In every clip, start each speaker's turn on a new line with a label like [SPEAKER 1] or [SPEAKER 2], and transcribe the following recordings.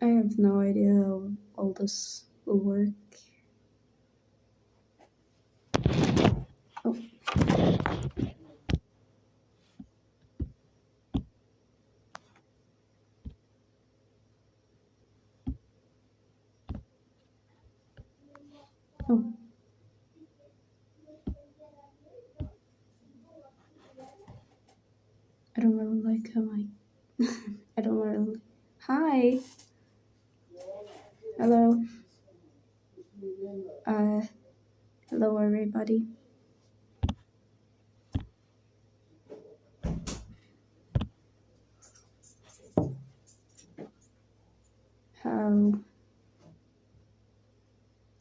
[SPEAKER 1] I have no idea how all this will work. Oh. Oh. I don't really like how I don't really. Hi. Hello. Hello everybody. How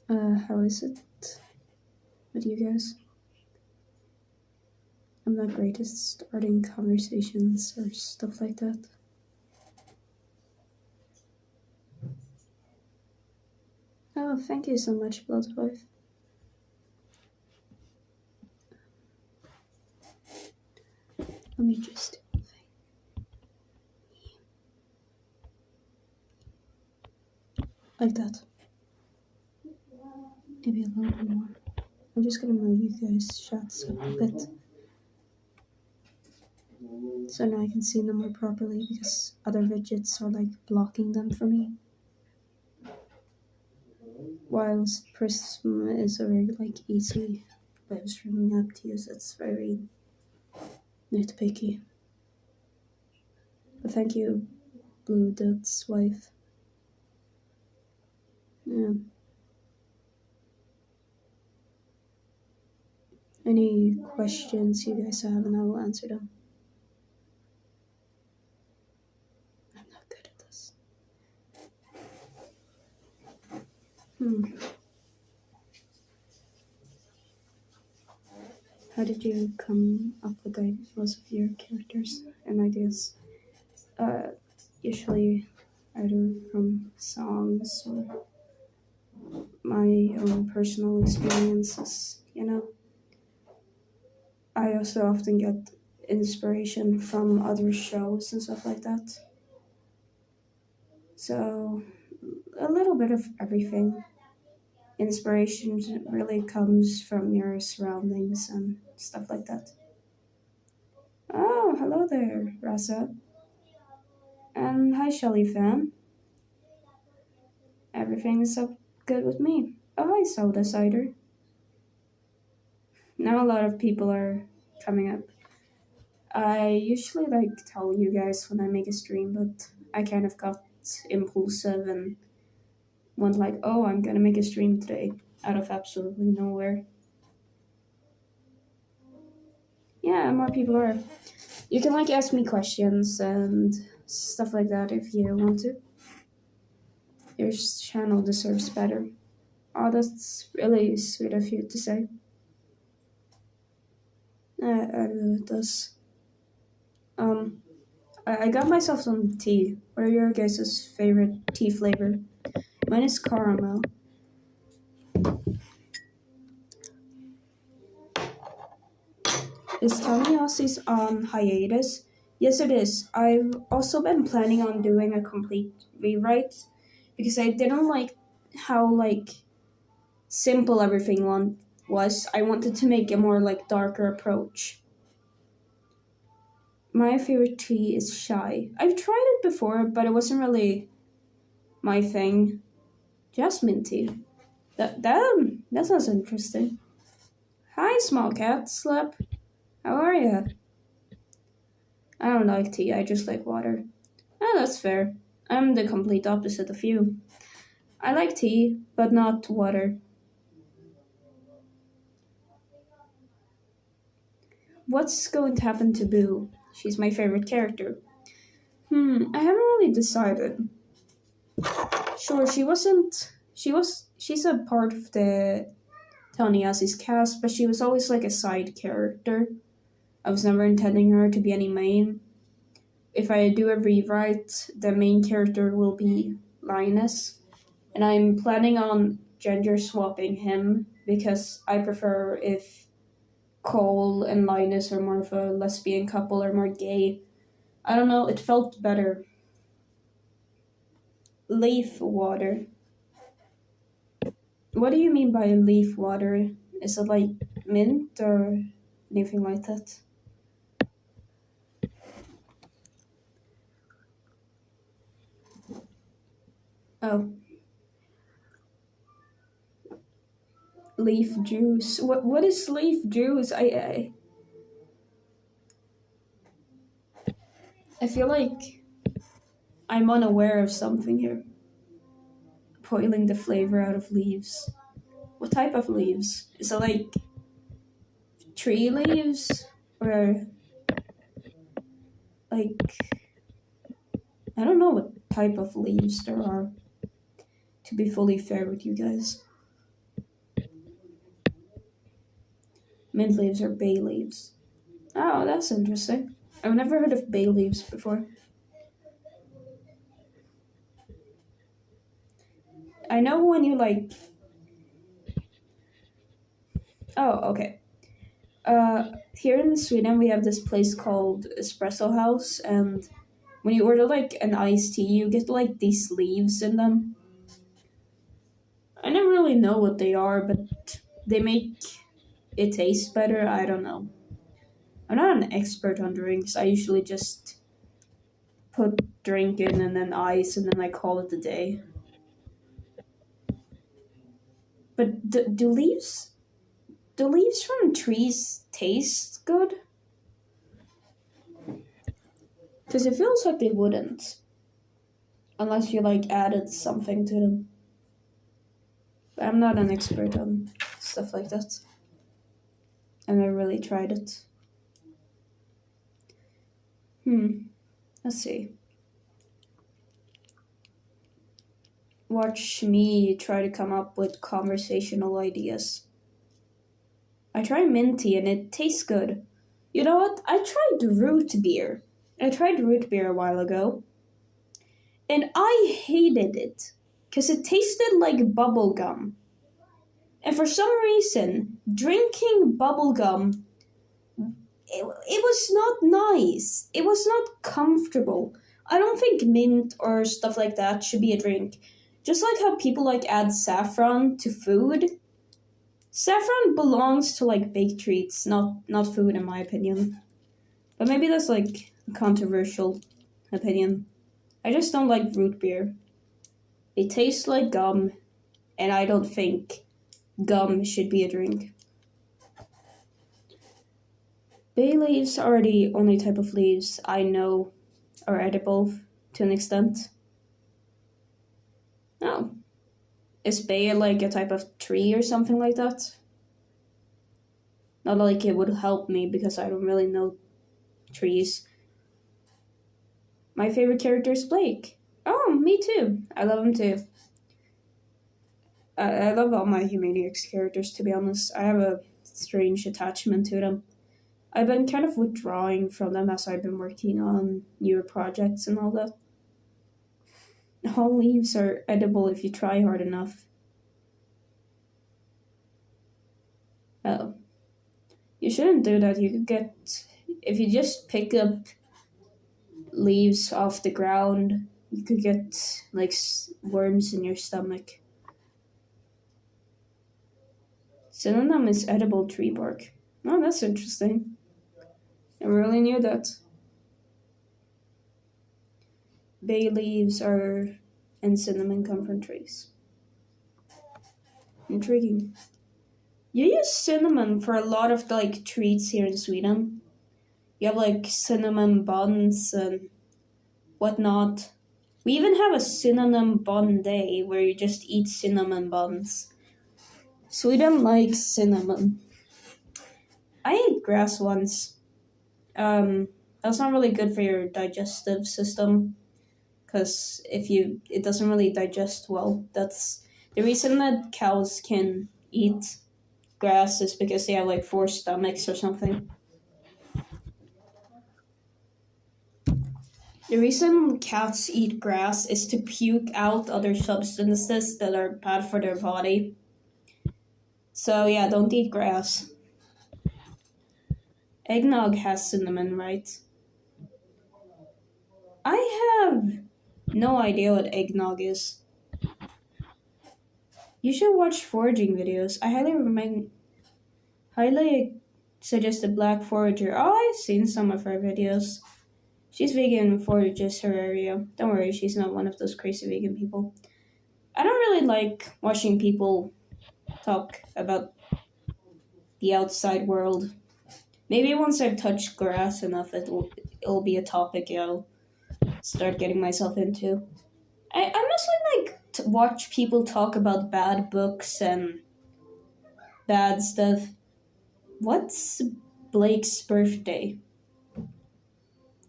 [SPEAKER 1] how is it with you guys? I'm not great at starting conversations or stuff like that. Oh, thank you so much, Bloodwife. Let me just do one thing. Like that. Maybe a little bit more. I'm just gonna move you guys' shots up a bit. So now I can see them more properly because other widgets are like blocking them for me. Whilst Prism is a very like easy web streaming app to use, it's very nitpicky. But thank you, Blue Dude's wife. Yeah. Any questions you guys have, and I will answer them. I'm not good at this. How did you come up with most of your characters and ideas? Usually either from songs or my own personal experiences, you know. I also often get inspiration from other shows and stuff like that. So, a little bit of everything. Inspiration really comes from your surroundings and stuff like that. Oh, hello there, Rasa. And hi, Shelly fan. Everything is so good with me. Oh, hi, Soda Cider. Now a lot of people are coming up. I usually tell you guys when I make a stream, but I kind of got impulsive and went like, oh, I'm gonna make a stream today out of absolutely nowhere. Yeah, more people are. You can ask me questions and stuff like that if you want to. Your channel deserves better. Oh, that's really sweet of you to say. I know it does. I got myself some tea. What are your guys' favorite tea flavor? Mine is caramel. Is Tony Aussie's on hiatus? Yes, it is. I've also been planning on doing a complete rewrite because I didn't like how simple everything was. I wanted to make a more darker approach. My favorite tea is Shy. I've tried it before, but it wasn't really my thing. Jasmine tea. That sounds interesting. Hi, small cat. Slap. How are you? I don't like tea. I just like water. Oh, that's fair. I'm the complete opposite of you. I like tea, but not water. What's going to happen to Boo? She's my favorite character. I haven't really decided. Sure, she's a part of the Taniasi's cast, but she was always a side character. I was never intending her to be any main. If I do a rewrite, the main character will be Linus, and I'm planning on gender swapping him because I prefer if Cole and Linus are more of a lesbian couple or more gay. I don't know, it felt better. Leaf water. What do you mean by leaf water? Is it like mint or anything like that? Oh, leaf juice. What is leaf juice? I feel like I'm unaware of something here. Boiling the flavor out of leaves. What type of leaves? Is it like tree leaves or like I don't know what type of leaves there are, to be fully fair with you guys. Mint leaves or bay leaves. Oh, that's interesting. I've never heard of bay leaves before. I know when you like. Oh, okay. Here in Sweden, we have this place called Espresso House, and when you order like an iced tea, you get like these leaves in them. I never really know what they are, but they make it taste better. I don't know. I'm not an expert on drinks. I usually just put drink in and then ice, and then I call it a day. But do leaves from trees taste good? Because it feels like they wouldn't, unless you like added something to them. But I'm not an expert on stuff like that. I never really tried it. Let's see. Watch me try to come up with conversational ideas. I try minty and it tastes good. You know what? I tried root beer. I tried root beer a while ago. And I hated it. Because it tasted like bubble gum. And for some reason, drinking bubble gum, it was not nice. It was not comfortable. I don't think mint or stuff like that should be a drink. Just like how people like add saffron to food. Saffron belongs to like baked treats, not food in my opinion. But maybe that's like a controversial opinion. I just don't like root beer. It tastes like gum, and I don't think gum should be a drink. Bay leaves are the only type of leaves I know are edible to an extent. Oh. Is bay like a type of tree or something like that? Not like it would help me because I don't really know trees. My favorite character is Blake. Oh, me too. I love him too. I love all my Humaniacs characters, to be honest. I have a strange attachment to them. I've been kind of withdrawing from them as I've been working on newer projects and all that. All leaves are edible if you try hard enough. Oh. You shouldn't do that. You could get. If you just pick up leaves off the ground, you could get, like, worms in your stomach. Synonym is edible tree bark. Oh, that's interesting. I really knew that. Bay leaves and cinnamon come from trees. Intriguing. You use cinnamon for a lot of like treats here in Sweden. You have like cinnamon buns and whatnot. We even have a cinnamon bun day where you just eat cinnamon buns. Sweden likes cinnamon. I ate grass once. That's not really good for your digestive system because it doesn't really digest well. That's the reason that cows can eat grass is because they have like 4 stomachs or something. The reason cats eat grass is to puke out other substances that are bad for their body. So yeah, don't eat grass. Eggnog has cinnamon, right? I have no idea what eggnog is. You should watch foraging videos. I highly suggest the Black Forager. Oh, I've seen some of her videos. She's vegan and forages her area. Don't worry, she's not one of those crazy vegan people. I don't really like watching people talk about the outside world. Maybe once I've touched grass enough, it'll be a topic I'll start getting myself into. I mostly like to watch people talk about bad books and bad stuff. What's Blake's birthday?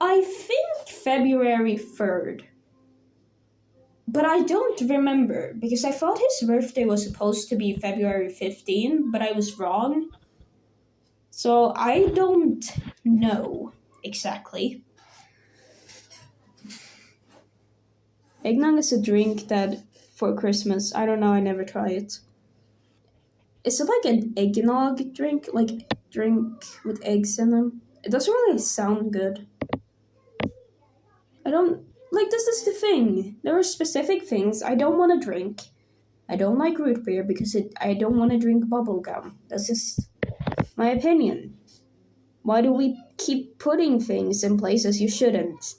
[SPEAKER 1] I think February 3rd. But I don't remember because I thought his birthday was supposed to be February 15, but I was wrong. So I don't know exactly. Eggnog is a drink that for Christmas, I don't know, I never try it. Is it like an eggnog drink? Like drink with eggs in them? It doesn't really sound good. I don't like this is the thing. There are specific things I don't want to drink. I don't like root beer because I don't want to drink bubble gum. That's just my opinion. Why do we keep putting things in places you shouldn't?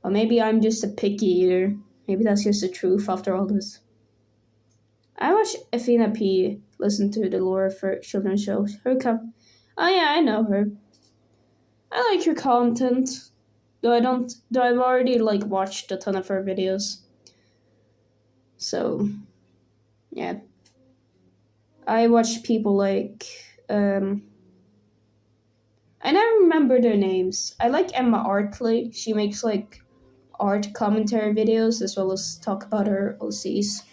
[SPEAKER 1] Or maybe I'm just a picky eater. Maybe that's just the truth after all this. I watch Athena P listen to the Laura for children's shows. Oh yeah, I know her. I like her content. Though I've already like watched a ton of her videos. So yeah. I watch people like I never remember their names. I like Emma Artley. She makes like art commentary videos as well as talk about her OCs.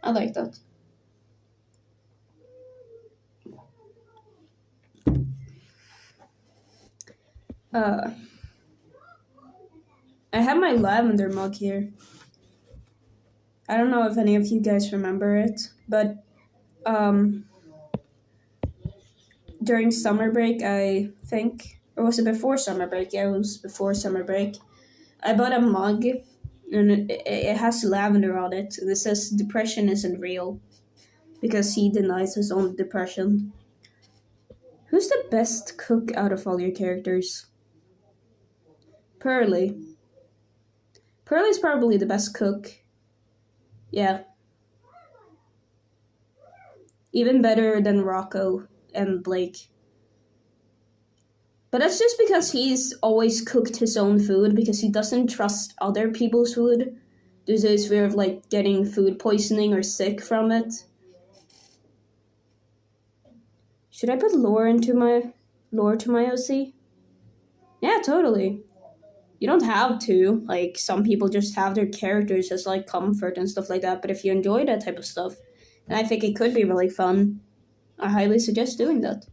[SPEAKER 1] I like that. Uh, I have my lavender mug here. I don't know if any of you guys remember it, but during summer break, I think, or was it before summer break? Yeah, it was before summer break. I bought a mug, and it has lavender on it, and it says "Depression isn't real," because he denies his own depression. Who's the best cook out of all your characters? Pearly. Pearly's probably the best cook. Yeah, even better than Rocco and Blake. But that's just because he's always cooked his own food because he doesn't trust other people's food due to his fear of like getting food poisoning or sick from it. Should I put lore to my OC? Yeah, totally. You don't have to. Like some people just have their characters as like comfort and stuff like that. But if you enjoy that type of stuff, then I think it could be really fun. I highly suggest doing that.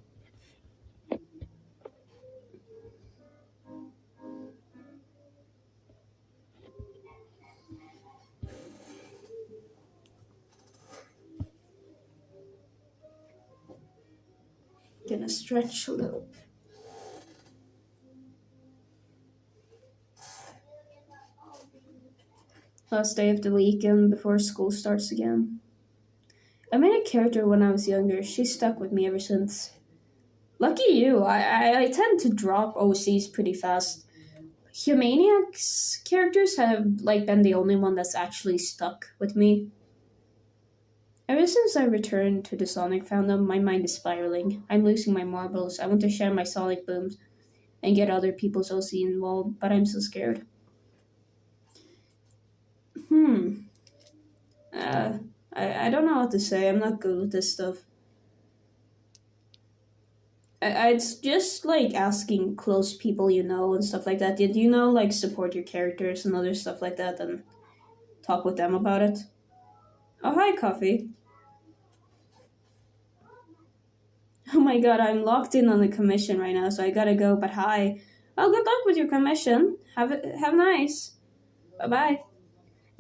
[SPEAKER 1] Gonna stretch a little. Last day of the weekend before school starts again. I made a character when I was younger. She's stuck with me ever since. Lucky you. I tend to drop OCs pretty fast. Humaniac's characters have like been the only one that's actually stuck with me. Ever since I returned to the Sonic fandom, my mind is spiraling. I'm losing my marbles. I want to share my Sonic booms and get other people's OC involved, but I'm so scared. Hmm. Uh, I don't know what to say. I'm not good with this stuff. I'd just like asking close people you know and stuff like that. Did you know like support your characters and other stuff like that and talk with them about it? Oh hi coffee. Oh my god, I'm locked in on a commission right now, so I gotta go. But hi. Oh, good luck with your commission. Have nice. Bye bye.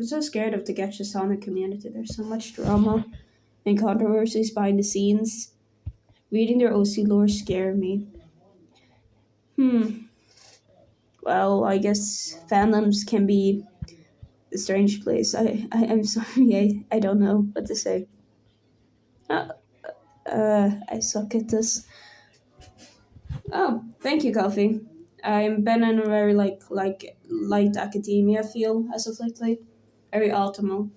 [SPEAKER 1] I'm so scared of the Gacha Sonic community. There's so much drama and controversies behind the scenes. Reading their OC lore scare me. Hmm. Well, I guess fandoms can be a strange place. I'm sorry, I don't know what to say. Uh, I suck at this. Oh, thank you, Coffee. I'm been in a very like light academia feel as of lately. Very autumnal.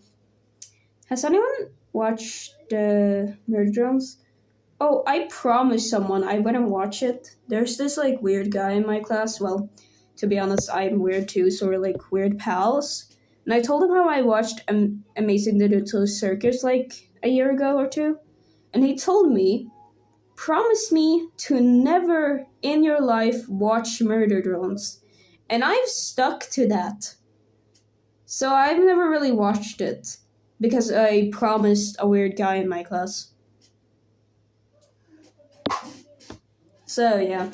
[SPEAKER 1] Has anyone watched the Murder Drones? Oh, I promised someone I wouldn't watch it. There's this like weird guy in my class. Well, to be honest, I'm weird too, so we're like weird pals. And I told him how I watched Amazing Digital Circus like a year ago or two, and he told me, "Promise me to never in your life watch Murder Drones," and I've stuck to that. So I've never really watched it because I promised a weird guy in my class. So yeah.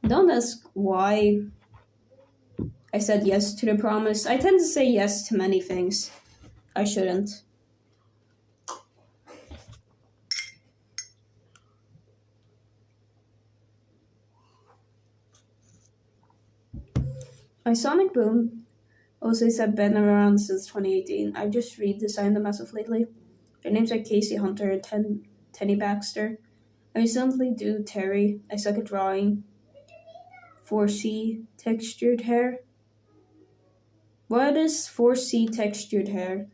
[SPEAKER 1] Don't ask why I said yes to the promise. I tend to say yes to many things. I shouldn't. My Sonic Boom also said been around since 2018. I've just redesigned them as of lately. Their names are Casey Hunter and Tenny Baxter. I recently do Terry. I suck at drawing. 4C textured hair. What is 4C textured hair?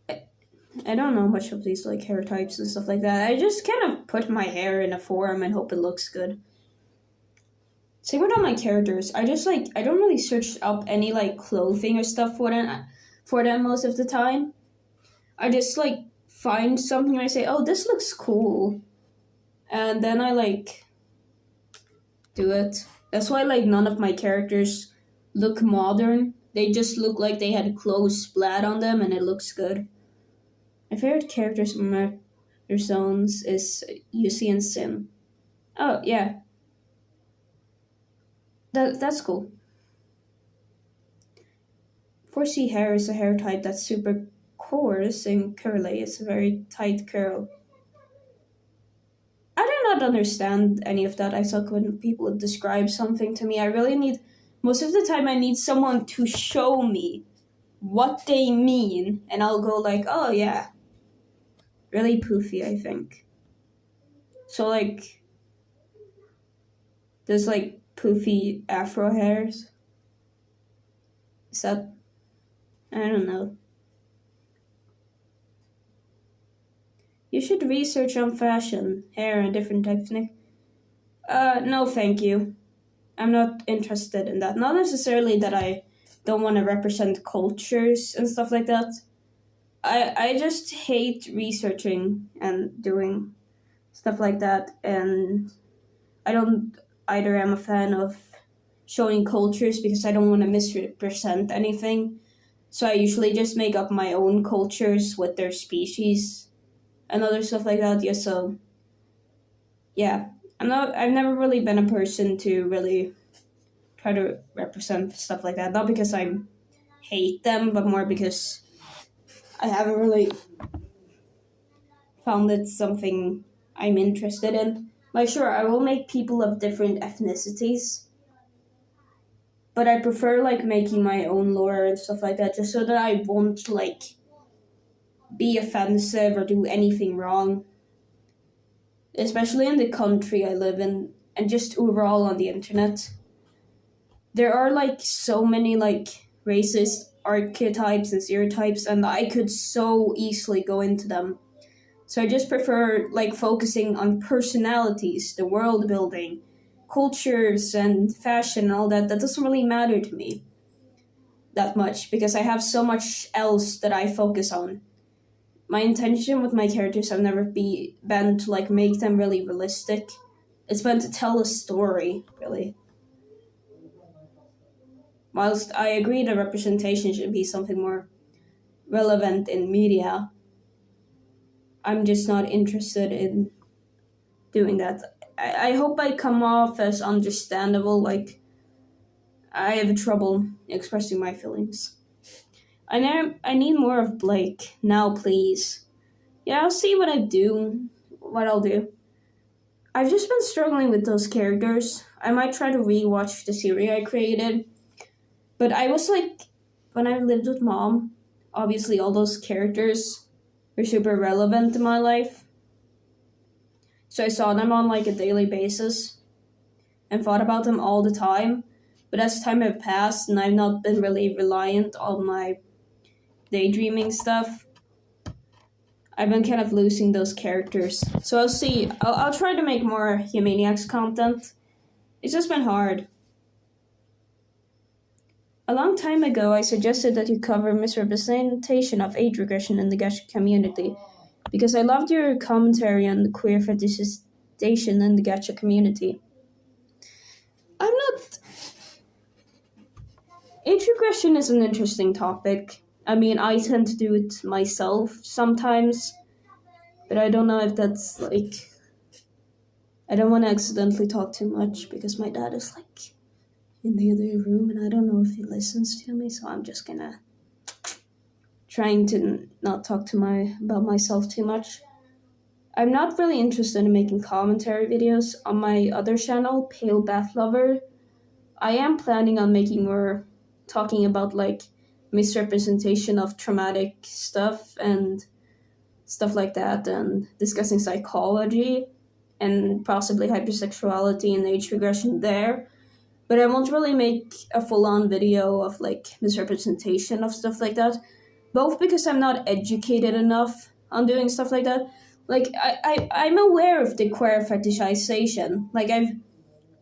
[SPEAKER 1] I don't know much of these like hair types and stuff like that. I just kind of put my hair in a form and hope it looks good. Same with all my characters. I don't really search up any like clothing or stuff for them most of the time. I just like find something and I say, oh, this looks cool, and then I like do it. That's why like none of my characters look modern. They just look like they had clothes splat on them, and it looks good. My favorite characters from Murder Zones is Yusi and Sin. Oh yeah, that's cool. 4C hair is a hair type that's super coarse and curly. It's a very tight curl. I do not understand any of that. I suck when people describe something to me. I really need, most of the time, I need someone to show me what they mean, and I'll go like, oh yeah, really poofy, I think. So like, there's like poofy afro hairs. Is that, I don't know. You should research on fashion, hair, and different techniques. No, thank you. I'm not interested in that. Not necessarily that I don't want to represent cultures and stuff like that. I just hate researching and doing stuff like that, and I don't either am a fan of showing cultures because I don't want to misrepresent anything. So I usually just make up my own cultures with their species and other stuff like that. Yeah, so yeah. I've never really been a person to really try to represent stuff like that. Not because I hate them, but more because I haven't really found it something I'm interested in. Like, sure, I will make people of different ethnicities, but I prefer like making my own lore and stuff like that, just so that I won't like be offensive or do anything wrong. Especially in the country I live in, and just overall on the internet. There are like so many like racist archetypes and stereotypes, and I could so easily go into them. So I just prefer like focusing on personalities, the world building, cultures and fashion and all that. That doesn't really matter to me that much because I have so much else that I focus on. My intention with my characters have never been to like make them really realistic. It's been to tell a story, really. Whilst I agree that representation should be something more relevant in media, I'm just not interested in doing that. I hope I come off as understandable, like I have trouble expressing my feelings. I need more of Blake now, please. Yeah, I'll see what I'll do. I've just been struggling with those characters. I might try to rewatch the series I created. But I was like, when I lived with mom, obviously all those characters were super relevant in my life. So I saw them on like a daily basis and thought about them all the time. But as time have passed and I've not been really reliant on my daydreaming stuff, I've been kind of losing those characters. So I'll see. I'll try to make more Humaniacs content. It's just been hard. A long time ago, I suggested that you cover misrepresentation of age regression in the gacha community because I loved your commentary on queer fetishization in the gacha community. I'm not. Age regression is an interesting topic. I mean, I tend to do it myself sometimes, but I don't know if that's like. I don't want to accidentally talk too much because my dad is like in the other room and I don't know if he listens to me, so I'm just gonna trying to not talk to about myself too much. I'm not really interested in making commentary videos on my other channel, Pale Bath Lover. I am planning on making more talking about like misrepresentation of traumatic stuff and stuff like that, and discussing psychology and possibly hypersexuality and age regression there. But I won't really make a full-on video of like misrepresentation of stuff like that, both because I'm not educated enough on doing stuff like that. Like I'm aware of the queer fetishization. Like I've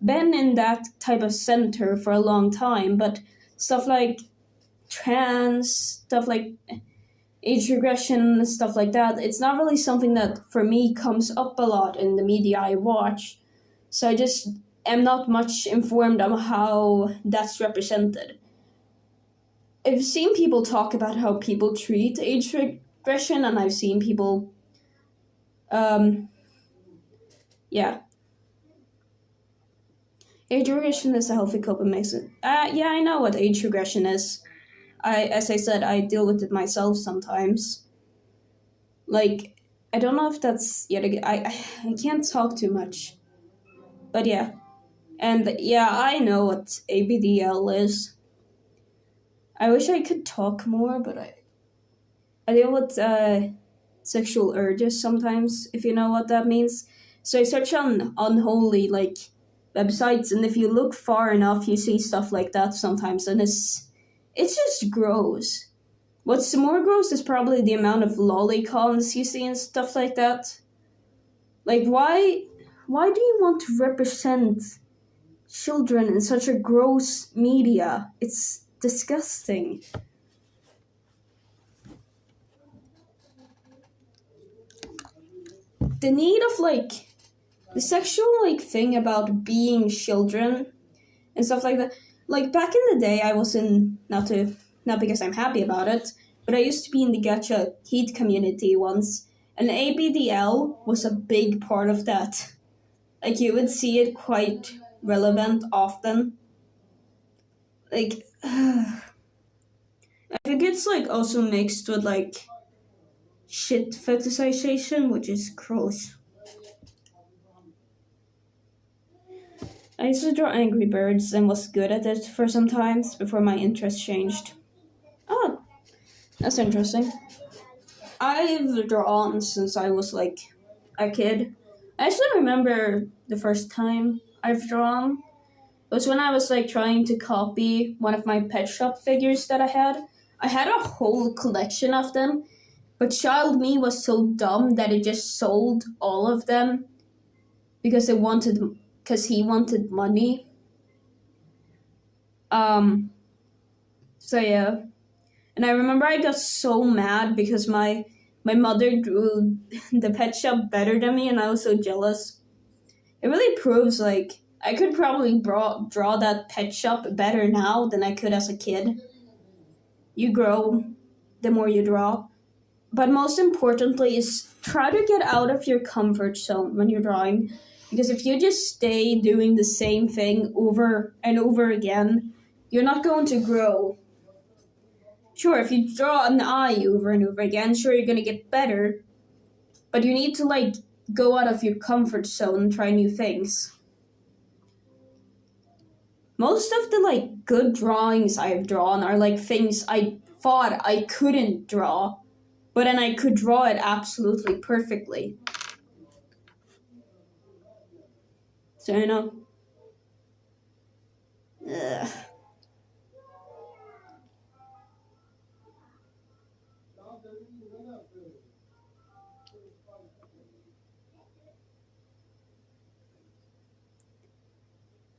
[SPEAKER 1] been in that type of center for a long time, but stuff like trans, stuff like age regression, stuff like that, it's not really something that for me comes up a lot in the media I watch. So I just am not much informed on how that's represented. I've seen people talk about how people treat age regression, and I've seen people, yeah. Age regression is a healthy coping mechanism. Yeah, I know what age regression is. As I said, I deal with it myself sometimes. Like, I don't know if that's yet again. I can't talk too much, but yeah, and yeah, I know what ABDL is. I wish I could talk more, but I deal with sexual urges sometimes, if you know what that means. So I search on unholy like websites, and if you look far enough, you see stuff like that sometimes, and it's just gross. What's more gross is probably the amount of lolicons you see and stuff like that. Like, why do you want to represent children in such a gross media? It's disgusting. The need of like the sexual like thing about being children and stuff like that. Like back in the day, I was in not because I'm happy about it, but I used to be in the gacha heat community once, and ABDL was a big part of that. Like you would see it quite relevant often. Like I think it's like also mixed with like shit fetishization, which is gross. I used to draw Angry Birds and was good at it for some times before my interest changed. Oh, that's interesting. I've drawn since I was like a kid. I actually remember the first time I've drawn. It was when I was like trying to copy one of my pet shop figures that I had. I had a whole collection of them, but child me was so dumb that it just sold all of them because he wanted money. So yeah. And I remember I got so mad because my mother drew the pet shop better than me, and I was so jealous. It really proves like I could probably draw that pet shop better now than I could as a kid. You grow the more you draw. But most importantly is try to get out of your comfort zone when you're drawing. Because if you just stay doing the same thing over and over again, you're not going to grow. Sure, if you draw an eye over and over again, sure, you're going to get better. But you need to, like, go out of your comfort zone and try new things. Most of the like good drawings I've drawn are like things I thought I couldn't draw, but then I could draw it absolutely perfectly. So Ugh.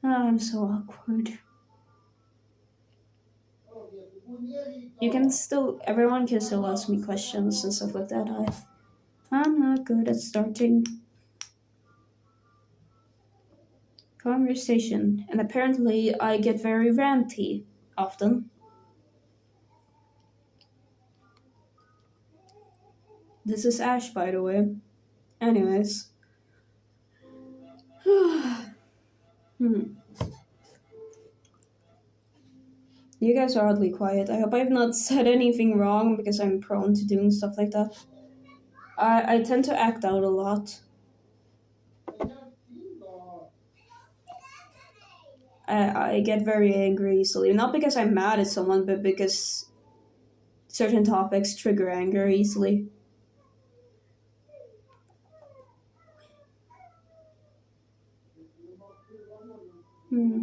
[SPEAKER 1] Oh, I'm so awkward. Everyone can still ask me questions and stuff like that. I'm not good at starting conversation, and apparently I get very ranty often. This is Ash, by the way. Anyways. You guys are oddly quiet. I hope I've not said anything wrong because I'm prone to doing stuff like that. I tend to act out a lot. I get very angry easily. Not because I'm mad at someone, but because certain topics trigger anger easily. Hmm.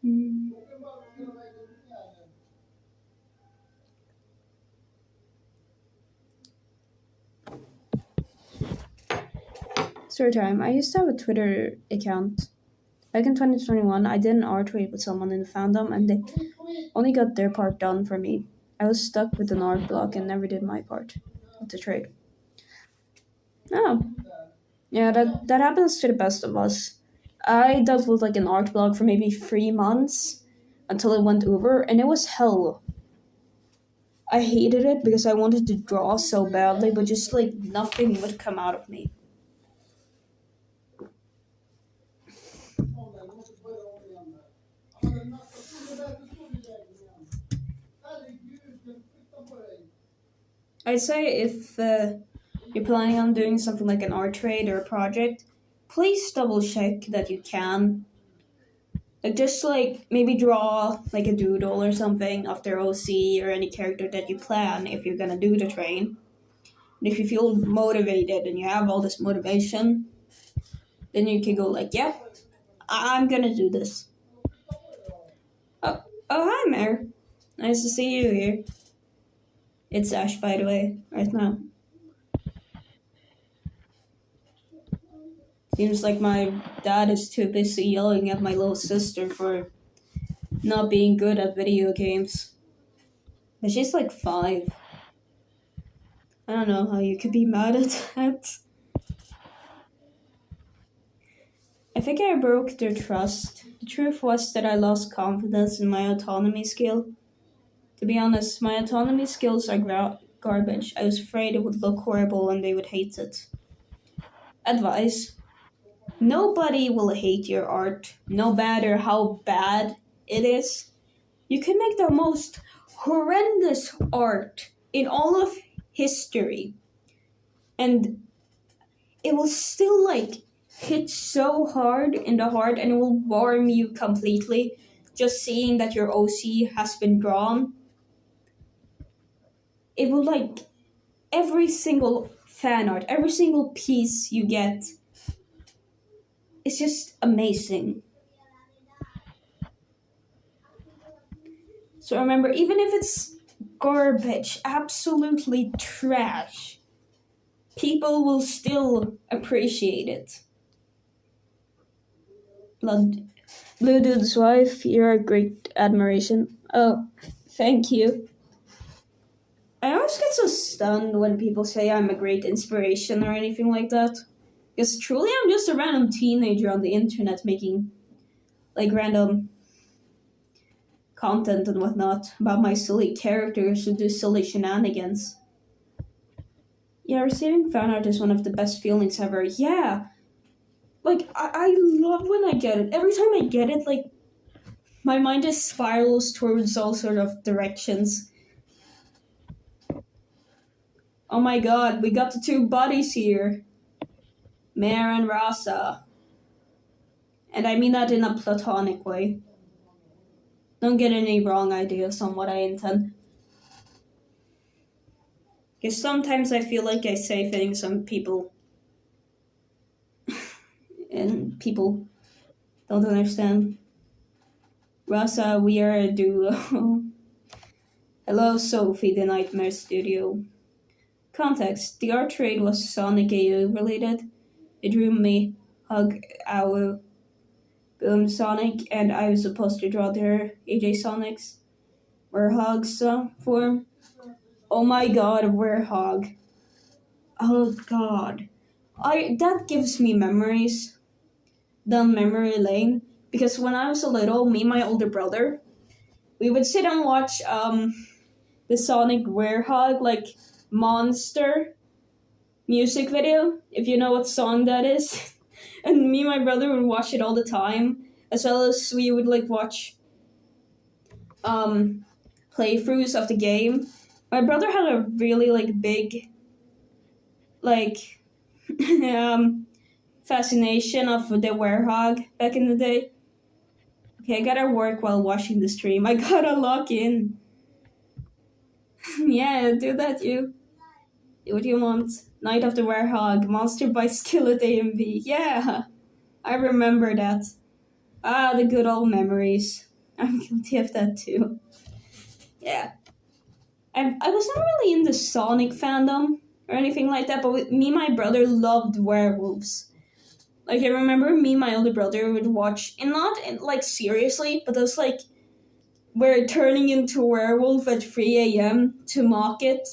[SPEAKER 1] Hmm. Story time. I used to have a Twitter account. Back in 2021, I did an art trade with someone in the fandom, and they only got their part done for me. I was stuck with an art block and never did my part of the trade. Oh, yeah, that happens to the best of us. I dealt with like an art block for maybe 3 months until it went over, and it was hell. I hated it because I wanted to draw so badly, but just like nothing would come out of me. I'd say if you're planning on doing something like an art trade or a project, please double check that you can. Like just like maybe draw like a doodle or something of their OC or any character that you plan if you're gonna do the train. And if you feel motivated and you have all this motivation, then you can go like, yeah, I'm gonna do this. Oh, hi, Mare. Nice to see you here. It's Ash, by the way, right now. Seems like my dad is too busy yelling at my little sister for not being good at video games. But she's like 5. I don't know how you could be mad at that. I think I broke their trust. The truth was that I lost confidence in my autonomy skill. To be honest, my autonomy skills are garbage. I was afraid it would look horrible and they would hate it. Advice: nobody will hate your art, no matter how bad it is. You can make the most horrendous art in all of history, and it will still like hit so hard in the heart and it will warm you completely just seeing that your OC has been drawn. It will like every single fan art, every single piece you get, it's just amazing. So remember, even if it's garbage, absolutely trash, people will still appreciate it. Blue Dude's wife, you're a great admiration. Oh, thank you. I always get so stunned when people say I'm a great inspiration or anything like that. Because truly I'm just a random teenager on the internet making like random content and whatnot about my silly characters who do silly shenanigans. Yeah, receiving fan art is one of the best feelings ever. Yeah. Like, I love when I get it. Every time I get it, like, My mind just spirals towards all sort of directions. Oh my god, we got the two buddies here. Mare and Rasa. And I mean that in a platonic way. Don't get any wrong ideas on what I intend. Because sometimes I feel like I say things on people and people don't understand. Rasa, we are a duo. Hello, Sophie, the Nightmare Studio. Context: the art trade was Sonic AU related. It drew me, Hug, Owl, Boom Sonic, and I was supposed to draw their AJ Sonics. Werehog's form. Oh my god, Werehog. Oh god. That gives me memories. Down memory lane. Because when I was a little, me and my older brother, we would sit and watch the Sonic Werehog, like, monster music video, if you know what song that is. And me and my brother would watch it all the time, as well as we would like watch playthroughs of the game. My brother had a really like big like fascination of the Werehog back in the day. Okay, I gotta work while watching the stream. I gotta log in. Yeah, do that you. What do you want? Night of the Werehog, monster by Skillet AMV. Yeah, I remember that. Ah, the good old memories. I'm guilty of that too. Yeah. I wasn't really in the Sonic fandom or anything like that, but me and my brother loved werewolves. Like, I remember me and my older brother would watch, and not like seriously, but it was like, we're turning into a werewolf at 3 a.m. to mock it,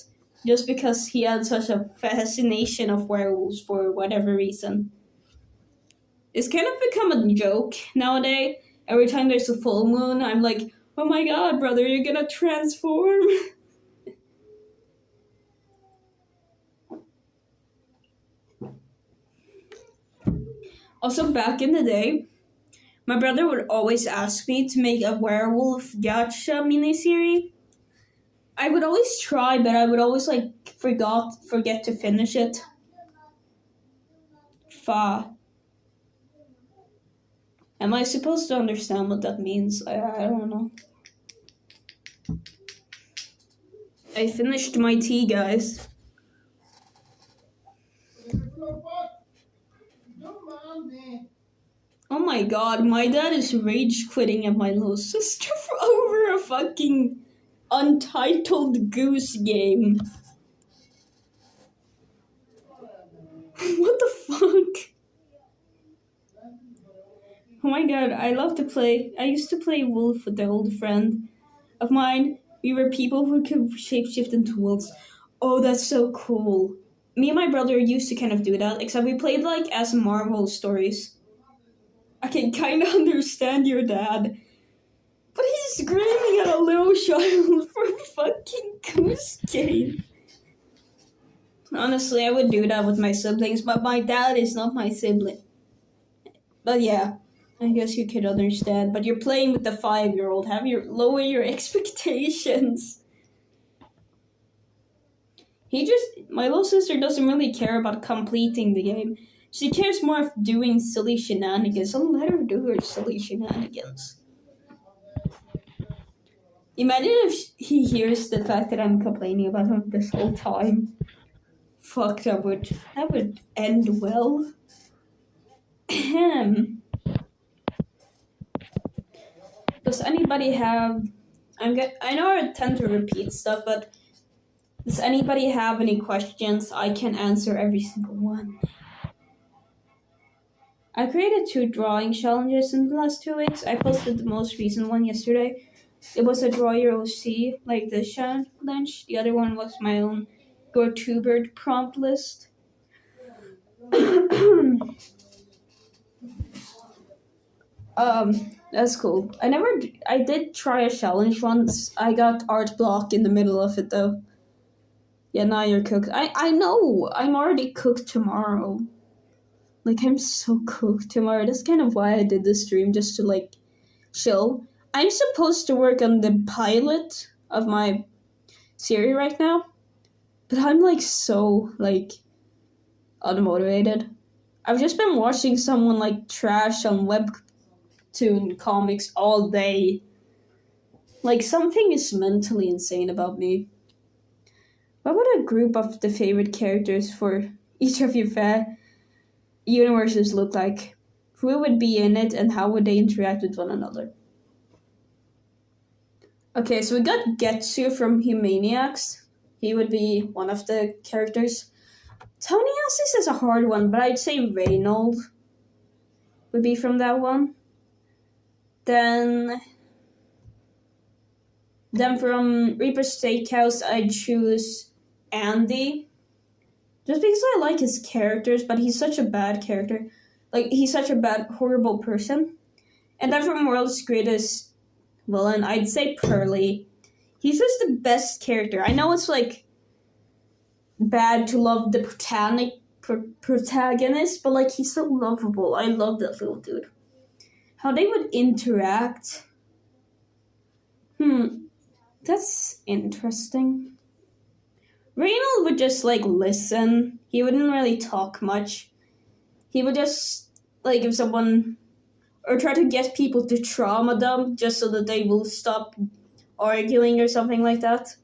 [SPEAKER 1] just because he had such a fascination of werewolves for whatever reason. It's kind of become a joke nowadays. Every time there's a full moon, I'm like, oh my god, brother, you're gonna transform? Also, back in the day, my brother would always ask me to make a werewolf gacha miniseries. I would always try, but I would always like forget to finish it. Fa. Am I supposed to understand what that means? I don't know. I finished my tea, guys. Oh my god, my dad is rage quitting at my little sister over a fucking Untitled Goose Game. What the fuck? Oh my god, I love to play. I used to play Wolf with an old friend of mine. We were people who could shapeshift into wolves. Oh, that's so cool. Me and my brother used to kind of do that, except we played like as Marvel stories. I can kind of understand your dad. But he's screaming at a little child for a fucking Goose Game. Honestly, I would do that with my siblings, but my dad is not my sibling. But yeah, I guess you could understand. But you're playing with the 5-year-old. Lower your expectations. My little sister doesn't really care about completing the game. She cares more of doing silly shenanigans. So let her do her silly shenanigans. Imagine if he hears the fact that I'm complaining about him this whole time. Fuck, that would end well. Does anybody have... I know I tend to repeat stuff, but does anybody have any questions? I can answer every single one. I created 2 drawing challenges in the last 2 weeks. I posted the most recent one yesterday. It was a Draw Your OC, like the challenge. The other one was my own GoTuber prompt list. That's cool. I did try a challenge once. I got art block in the middle of it though. Yeah, now you're cooked. I know. I'm already cooked tomorrow. Like, I'm so cooked tomorrow. That's kind of why I did this stream, just to like chill. I'm supposed to work on the pilot of my series right now, but I'm like so like unmotivated. I've just been watching someone like trash on webtoon comics all day. Like something is mentally insane about me. What would a group of the favorite characters for each of your universes look like? Who would be in it and how would they interact with one another? Okay, so we got Getsu from Humaniacs. He would be one of the characters. Tony Assis is a hard one, but I'd say Reynold would be from that one. Then from Reaper's Steakhouse, I'd choose Andy. Just because I like his characters, but he's such a bad character. Like, he's such a bad, horrible person. And then from World's Greatest Villain, I'd say Pearly. He's just the best character. I know it's, like, bad to love the protagonist, but, like, he's so lovable. I love that little dude. How they would interact. That's interesting. Reynold would just, like, listen. He wouldn't really talk much. He would just, like, if someone... Or try to get people to trauma dump just so that they will stop arguing or something like that.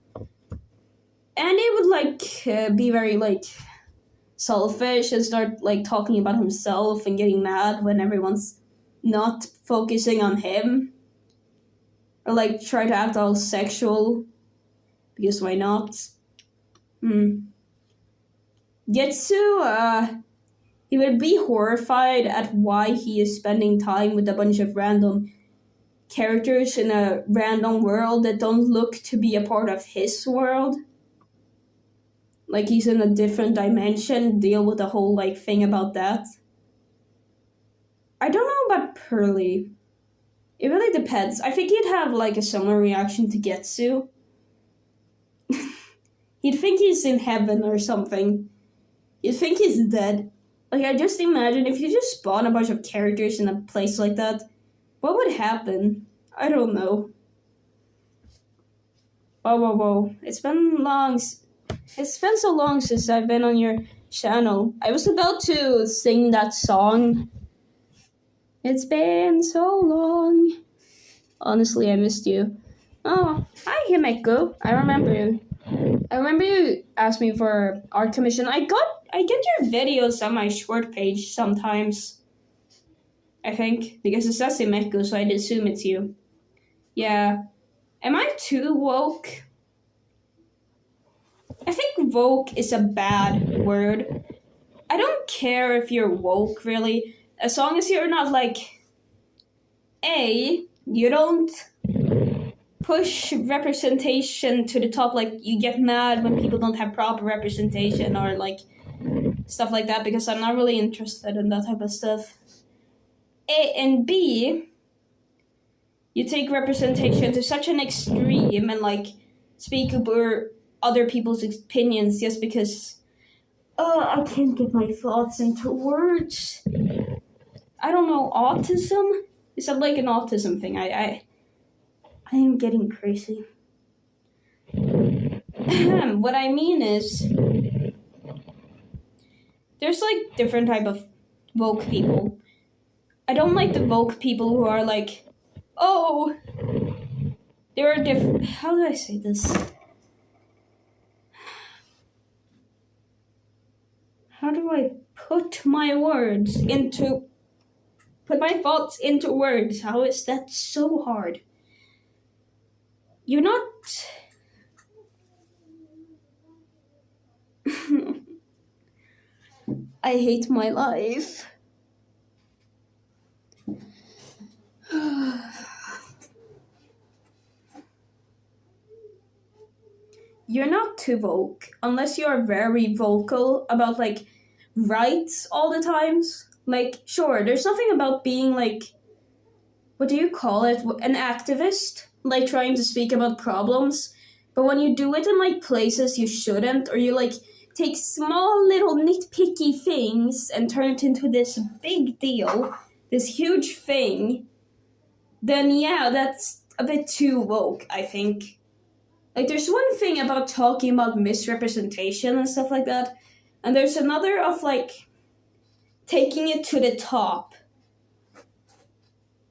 [SPEAKER 1] And he would, like, be very, like, selfish and start, like, talking about himself and getting mad when everyone's not focusing on him. Or, like, try to act all sexual. Because why not? Getsu, he would be horrified at why he is spending time with a bunch of random characters in a random world that don't look to be a part of his world. Like he's in a different dimension, deal with the whole like thing about that. I don't know about Pearly. It really depends. I think he'd have like a similar reaction to Getsu. He'd think he's in heaven or something. You'd think he's dead. Like, I just imagine if you just spawn a bunch of characters in a place like that, what would happen? I don't know. Whoa. It's been so long since I've been on your channel. I was about to sing that song. It's been so long. Honestly, I missed you. Oh, hi, Himeko. I remember you asked me for art commission. I get your videos on my short page sometimes. I think. Because it says Himeko, so I'd assume it's you. Yeah. Am I too woke? I think woke is a bad word. I don't care if you're woke, really. As long as you're not like... you don't push representation to the top, like you get mad when people don't have proper representation or like stuff like that, because I'm not really interested in that type of stuff. And B, you take representation to such an extreme and like speak over other people's opinions just because I can't get my thoughts into words. I don't know, autism? Is that like an autism thing? I am getting crazy. What I mean is, there's like different type of woke people. I don't like the woke people who are like, oh, there are different. How do I say this? How do I put my thoughts into words? How is that so hard? You're not... I hate my life. You're not too woke, unless you're very vocal about, like, rights all the times. Like, sure, there's something about being, like, what do you call it? An activist? Like, trying to speak about problems. But when you do it in, like, places you shouldn't, or you, like, take small little nitpicky things and turn it into this big deal, this huge thing, then yeah, that's a bit too woke, I think. Like, there's one thing about talking about misrepresentation and stuff like that, and there's another of, like, taking it to the top.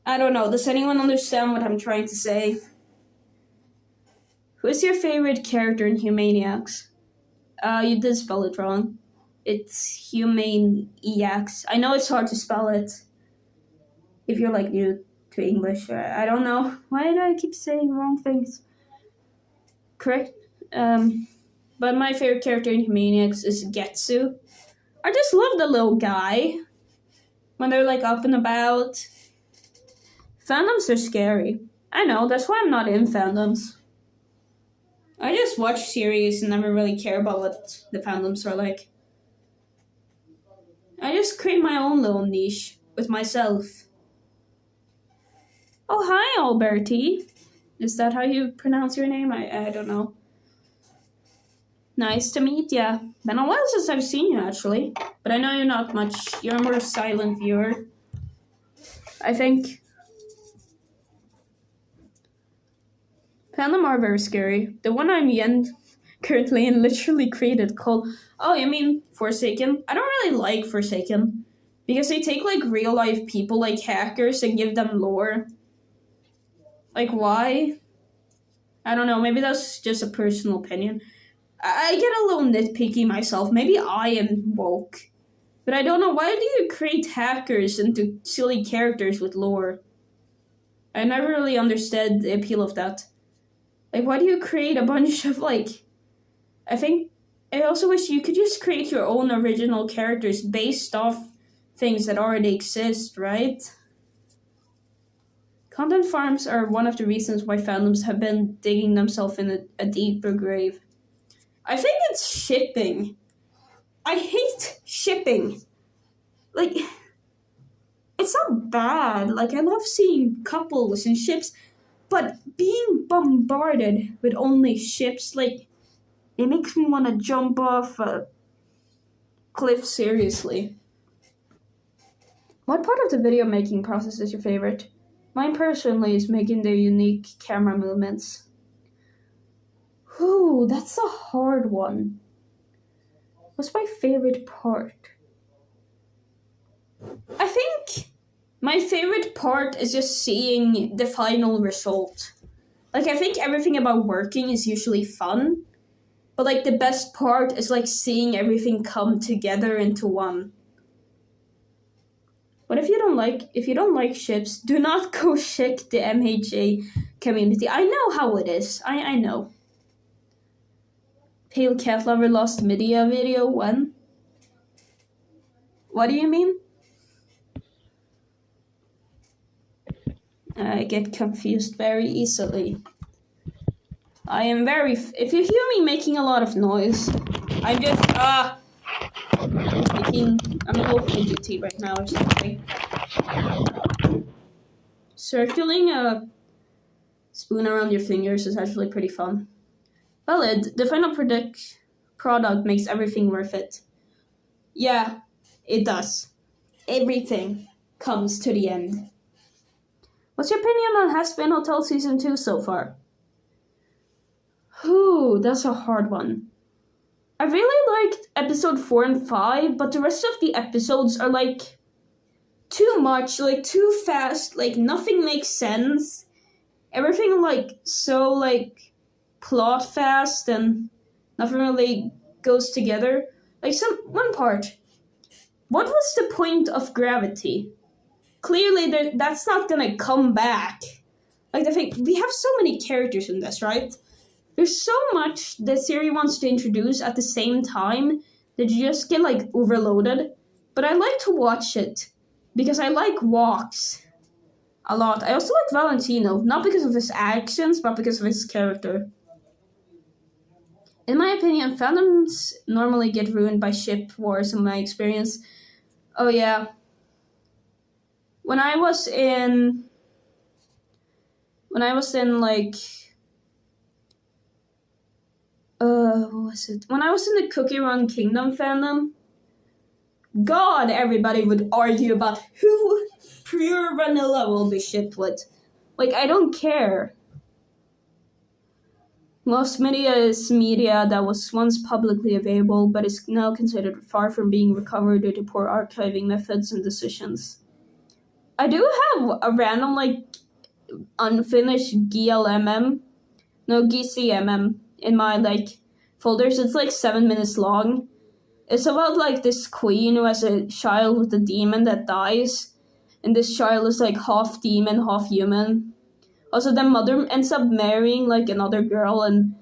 [SPEAKER 1] I don't know, does anyone understand what I'm trying to say? Who is your favorite character in Humaniacs? You did spell it wrong. It's Humaniacs. I know it's hard to spell it if you're, like, new to English. I don't know. Why do I keep saying wrong things? Correct? But my favorite character in Humaniacs is Getsu. I just love the little guy when they're, like, up and about. Fandoms are scary. I know, that's why I'm not in fandoms. I just watch series and never really care about what the fandoms are like. I just create my own little niche with myself. Oh, hi, Alberti. Is that how you pronounce your name? I don't know. Nice to meet ya. Been a while since I've seen you, actually. But I know you're not much. You're a more silent viewer, I think. Fandom are very scary. The one I'm currently in literally created called... Oh, you mean Forsaken? I don't really like Forsaken. Because they take, like, real-life people, like hackers, and give them lore. Like, why? I don't know, maybe that's just a personal opinion. I get a little nitpicky myself. Maybe I am woke. But I don't know, why do you create hackers into silly characters with lore? I never really understood the appeal of that. Like, why do you create a bunch of, like... I also wish you could just create your own original characters based off things that already exist, right? Content farms are one of the reasons why fandoms have been digging themselves in a deeper grave. I think it's shipping. I hate shipping. Like, it's not bad. Like, I love seeing couples and ships, but being bombarded with only ships, like, it makes me want to jump off a cliff, seriously. What part of the video making process is your favorite? Mine personally is making the unique camera movements. Ooh, that's a hard one. What's my favorite part? I think my favorite part is just seeing the final result. Like, I think everything about working is usually fun, but, like, the best part is, like, seeing everything come together into one. But if you don't like ships, do not go check the MHA community. I know how it is. I know. Pale Cat Lover lost media video when? What do you mean? I get confused very easily. I am very... If you hear me making a lot of noise, I'm just... I'm a little fidgety right now or something. Circling a spoon around your fingers is actually pretty fun. Valid, the final product makes everything worth it. Yeah, it does. Everything comes to the end. What's your opinion on Hazbin Hotel Season 2 so far? Ooh, that's a hard one. I really liked episode 4 and 5, but the rest of the episodes are, like, too much, like, too fast, like, nothing makes sense. Everything, like, so, like, plot fast and nothing really goes together. Like, one part. What was the point of gravity? Clearly, that's not gonna come back. Like, I think we have so many characters in this, right? There's so much the series wants to introduce at the same time that you just get, like, overloaded. But I like to watch it because I like Walks a lot. I also like Valentino, not because of his actions, but because of his character. In my opinion, fandoms normally get ruined by ship wars in my experience. Oh yeah. When I was in like... what was it? When I was in the Cookie Run Kingdom fandom, God, everybody would argue about who pure vanilla will be shipped with. Like, I don't care. Lost media is media that was once publicly available, but is now considered far from being recovered due to poor archiving methods and decisions. I do have a random, like, unfinished GCMM in my, like, folders. It's, like, 7 minutes long. It's about, like, this queen who has a child with a demon that dies, and this child is, like, half demon, half human. Also, the mother ends up marrying, like, another girl, and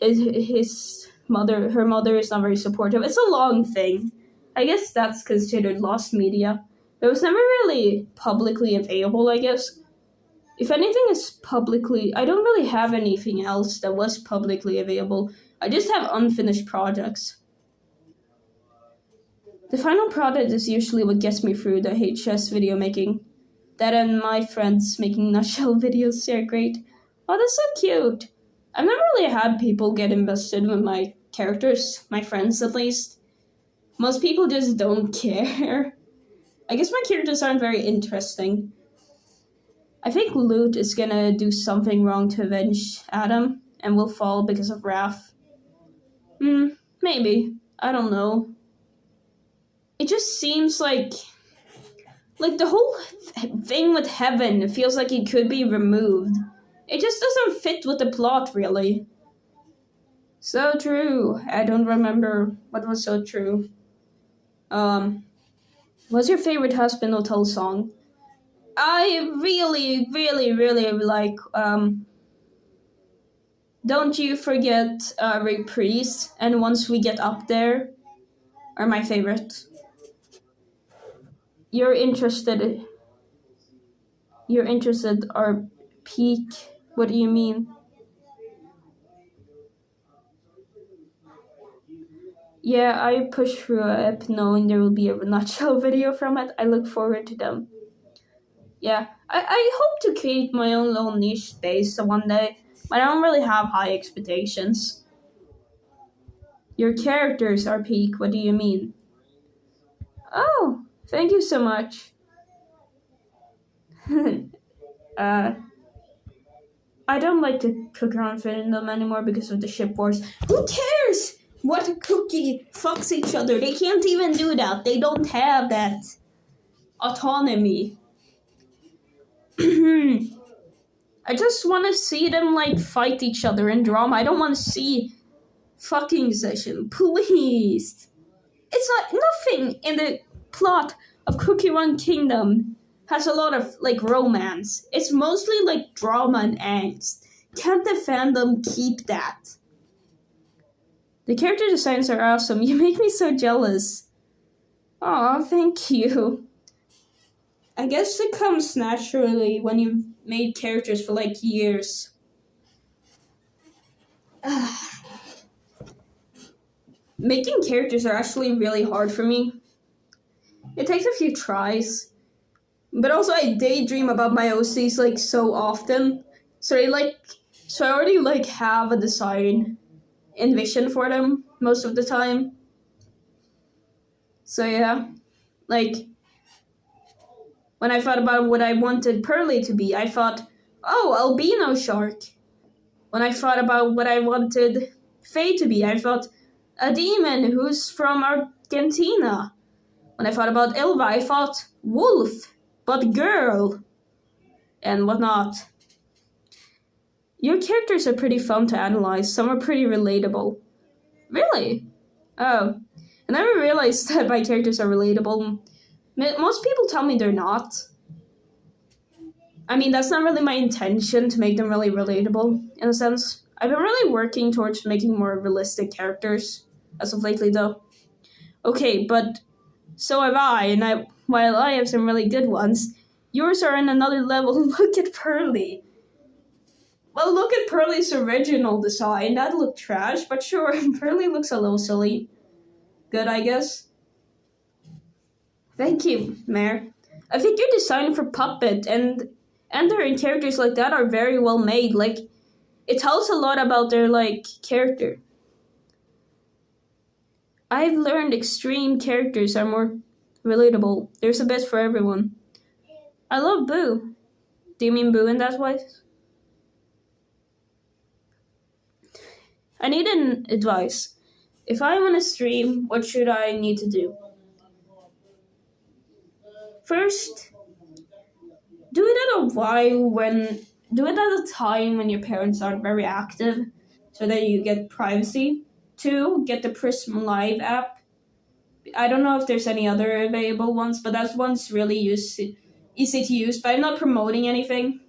[SPEAKER 1] her mother is not very supportive. It's a long thing. I guess that's considered lost media. It was never really publicly available, I guess. If anything is publicly... I don't really have anything else that was publicly available. I just have unfinished projects. The final product is usually what gets me through the HS video making. That and my friends making nutshell videos, they're great. Oh, that's so cute. I've never really had people get invested with my characters, my friends at least. Most people just don't care. I guess my characters aren't very interesting. I think Lute is gonna do something wrong to avenge Adam, and will fall because of wrath. Maybe. I don't know. It just seems like the whole thing with heaven feels like it could be removed. It just doesn't fit with the plot, really. So true. I don't remember what was so true. What's your favorite Husband Hotel song? I really, really, really like, Don't You Forget Reprise and Once We Get Up There are my favorite. You're interested are peak. What do you mean? Yeah, I push through a app knowing there will be a nutshell video from it. I look forward to them. Yeah, I hope to create my own little niche space one day, but I don't really have high expectations. Your characters are peak. What do you mean? Oh, thank you so much. I don't like to cook around fandom anymore because of the ship wars. Who cares what cookie fucks each other? They can't even do that. They don't have that autonomy. I just want to see them, like, fight each other in drama. I don't want to see fucking session. Please. It's not nothing in the plot of Cookie Run Kingdom has a lot of, like, romance. It's mostly, like, drama and angst. Can't the fandom keep that? The character designs are awesome. You make me so jealous. Aw, thank you. I guess it comes naturally when you've made characters for, like, years. Making characters are actually really hard for me. It takes a few tries. But also I daydream about my OCs, like, so often. So I already, like, have a design and vision for them most of the time. So yeah. Like, when I thought about what I wanted Pearly to be, I thought, oh, albino shark. When I thought about what I wanted Faye to be, I thought, a demon who's from Argentina. When I thought about Elva, I thought, wolf, but girl, and whatnot. Your characters are pretty fun to analyze. Some are pretty relatable. Really? Oh. I never realized that my characters are relatable. Most people tell me they're not. I mean, that's not really my intention to make them really relatable, in a sense. I've been really working towards making more realistic characters as of lately, though. Okay, but so have I, and while I have some really good ones, yours are in another level. Look at Pearly. Well, look at Pearly's original design. That looked trash, but sure, Pearly looks a little silly. Good, I guess. Thank you, Mare. I think your design for Puppet and Ender and characters like that are very well made. Like, it tells a lot about their, like, character. I've learned extreme characters are more relatable. There's a bit for everyone. I love Boo. Do you mean Boo in that voice? I need an advice. If I want to stream, what should I need to do? First, do it at a time when your parents aren't very active, so that you get privacy. Two, get the Prism Live app. I don't know if there's any other available ones, but that one's really easy to use, but I'm not promoting anything.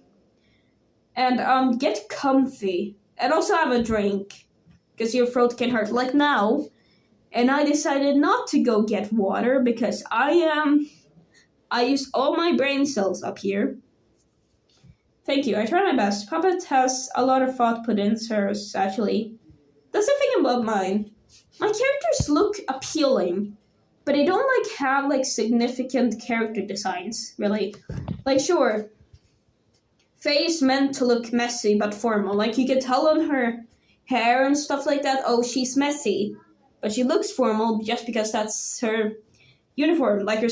[SPEAKER 1] And get comfy. And also have a drink, because your throat can hurt, like now. And I decided not to go get water, because I used all my brain cells up here. Thank you, I try my best. Puppet has a lot of thought put into hers, actually. That's the thing about mine. My characters look appealing, but they don't have significant character designs, really. Sure, Faye is meant to look messy but formal. Like, you can tell on her hair and stuff like that, oh, she's messy. But she looks formal just because that's her uniform. Like, her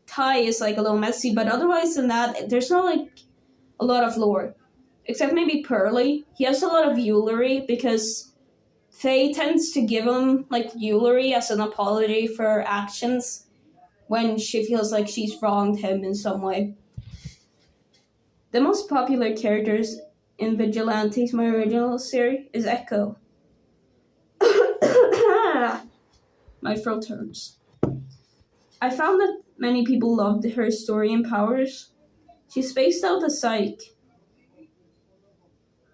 [SPEAKER 1] tie is a little messy, but otherwise than that, there's not a lot of lore. Except maybe Pearly. He has a lot of jewelry because Faye tends to give him jewelry as an apology for her actions when she feels like she's wronged him in some way. The most popular characters in Vigilantes, my original series, is Echo. My throat hurts. I found that many people loved her story and powers. She spaced out the Psyche,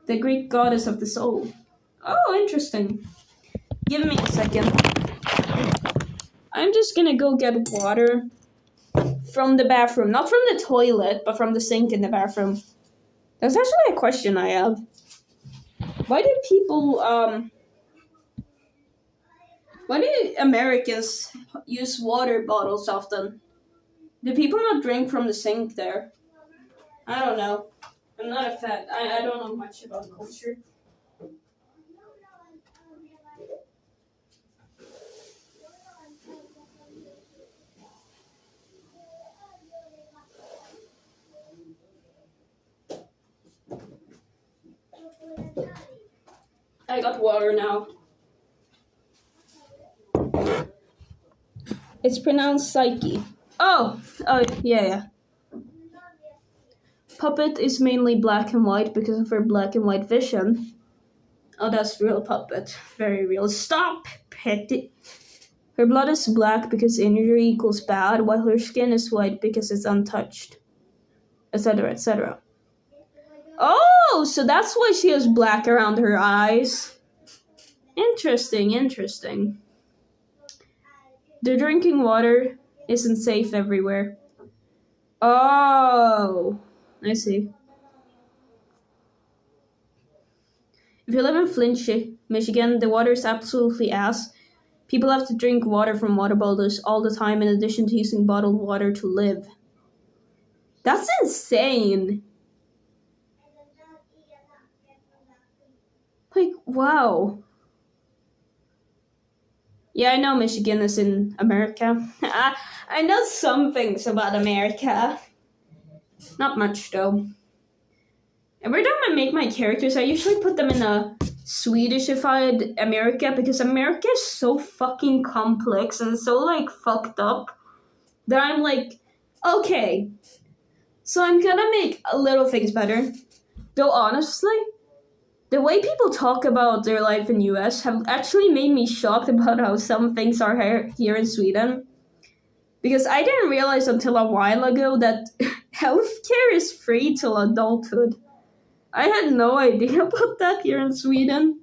[SPEAKER 1] the Greek goddess of the soul. Oh, interesting. Give me a second. I'm just gonna go get water from the bathroom. Not from the toilet, but from the sink in the bathroom. That's actually a question I have. Why do Americans use water bottles often? Do people not drink from the sink there? I don't know. I'm not a fan. I don't know much about culture. I got water now. It's pronounced Psyche. Oh, yeah. Puppet is mainly black and white because of her black and white vision. Oh, that's real Puppet. Very real. Stop, Petty. Her blood is black because injury equals bad, while her skin is white because it's untouched. Etc., etc. Oh, so that's why she has black around her eyes. Interesting. The drinking water isn't safe everywhere. Oh, I see. If you live in Flint, Michigan, the water is absolutely ass. People have to drink water from water bottles all the time in addition to using bottled water to live. That's insane. Wow. Yeah, I know Michigan is in America. I know some things about America. Not much, though. Every time I make my characters, I usually put them in a Swedishified America because America is so fucking complex and so, fucked up that I'm okay. So I'm gonna make little things better. Though, honestly, the way people talk about their life in US have actually made me shocked about how some things are here in Sweden. Because I didn't realize until a while ago that healthcare is free till adulthood. I had no idea about that here in Sweden.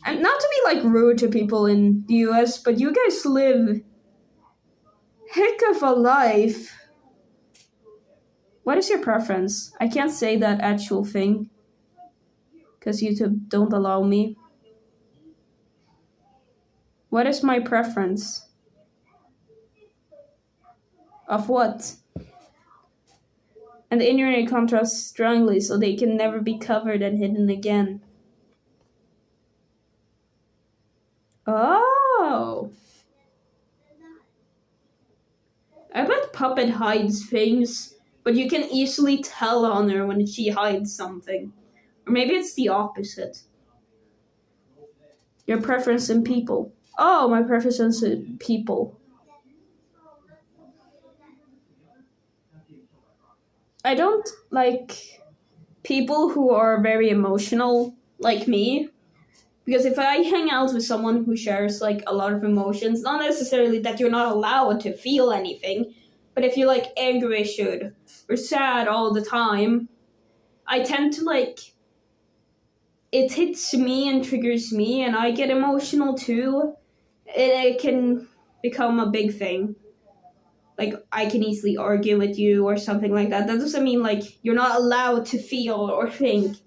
[SPEAKER 1] And not to be rude to people in the US, but you guys live heck of a life. What is your preference? I can't say that actual thing because YouTube don't allow me. What is my preference? Of what? And the internet contrasts strongly so they can never be covered and hidden again. Oh! I bet Puppet hides things but you can easily tell on her when she hides something. Or maybe it's the opposite. Your preference in people. Oh, my preference in people. I don't like people who are very emotional like me. Because if I hang out with someone who shares like a lot of emotions, not necessarily that you're not allowed to feel anything, but if you're like anger issued or sad all the time, I tend to like it hits me and triggers me and I get emotional too. And it can become a big thing. Like I can easily argue with you or something like that. That doesn't mean like you're not allowed to feel or think.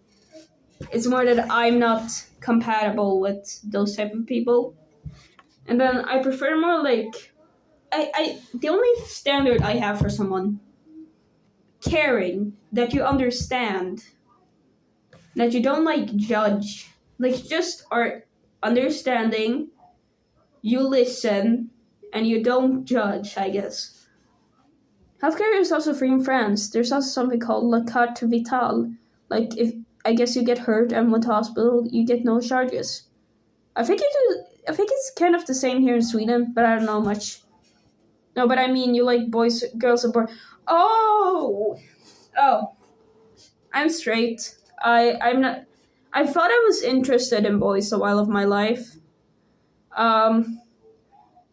[SPEAKER 1] It's more that I'm not compatible with those type of people. And then I prefer more like I the only standard I have for someone caring, that you understand, that you don't like judge, like just are understanding, you listen, and you don't judge, I guess. Healthcare is also free in France. There's also something called La Carte Vitale. Like if I guess you get hurt and went to hospital, you get no charges. I think I think it's kind of the same here in Sweden, but I don't know much. No, but I mean you like boys, girls, and boys. Oh, oh, I'm straight. I'm not. I thought I was interested in boys a while of my life. Um,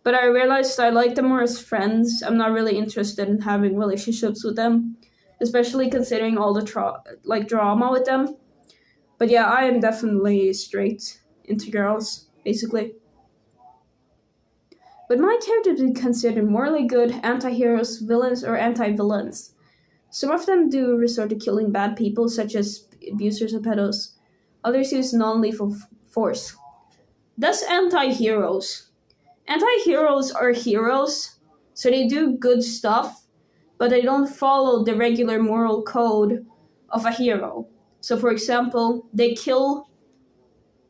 [SPEAKER 1] but I realized I like them more as friends. I'm not really interested in having relationships with them, especially considering all the drama with them. But yeah, I am definitely straight into girls, basically. But my characters be considered morally good, anti-heroes, villains, or anti-villains. Some of them do resort to killing bad people, such as abusers and pedos. Others use non-lethal force. Thus, anti-heroes. Anti-heroes are heroes, so they do good stuff, but they don't follow the regular moral code of a hero. So, for example, they kill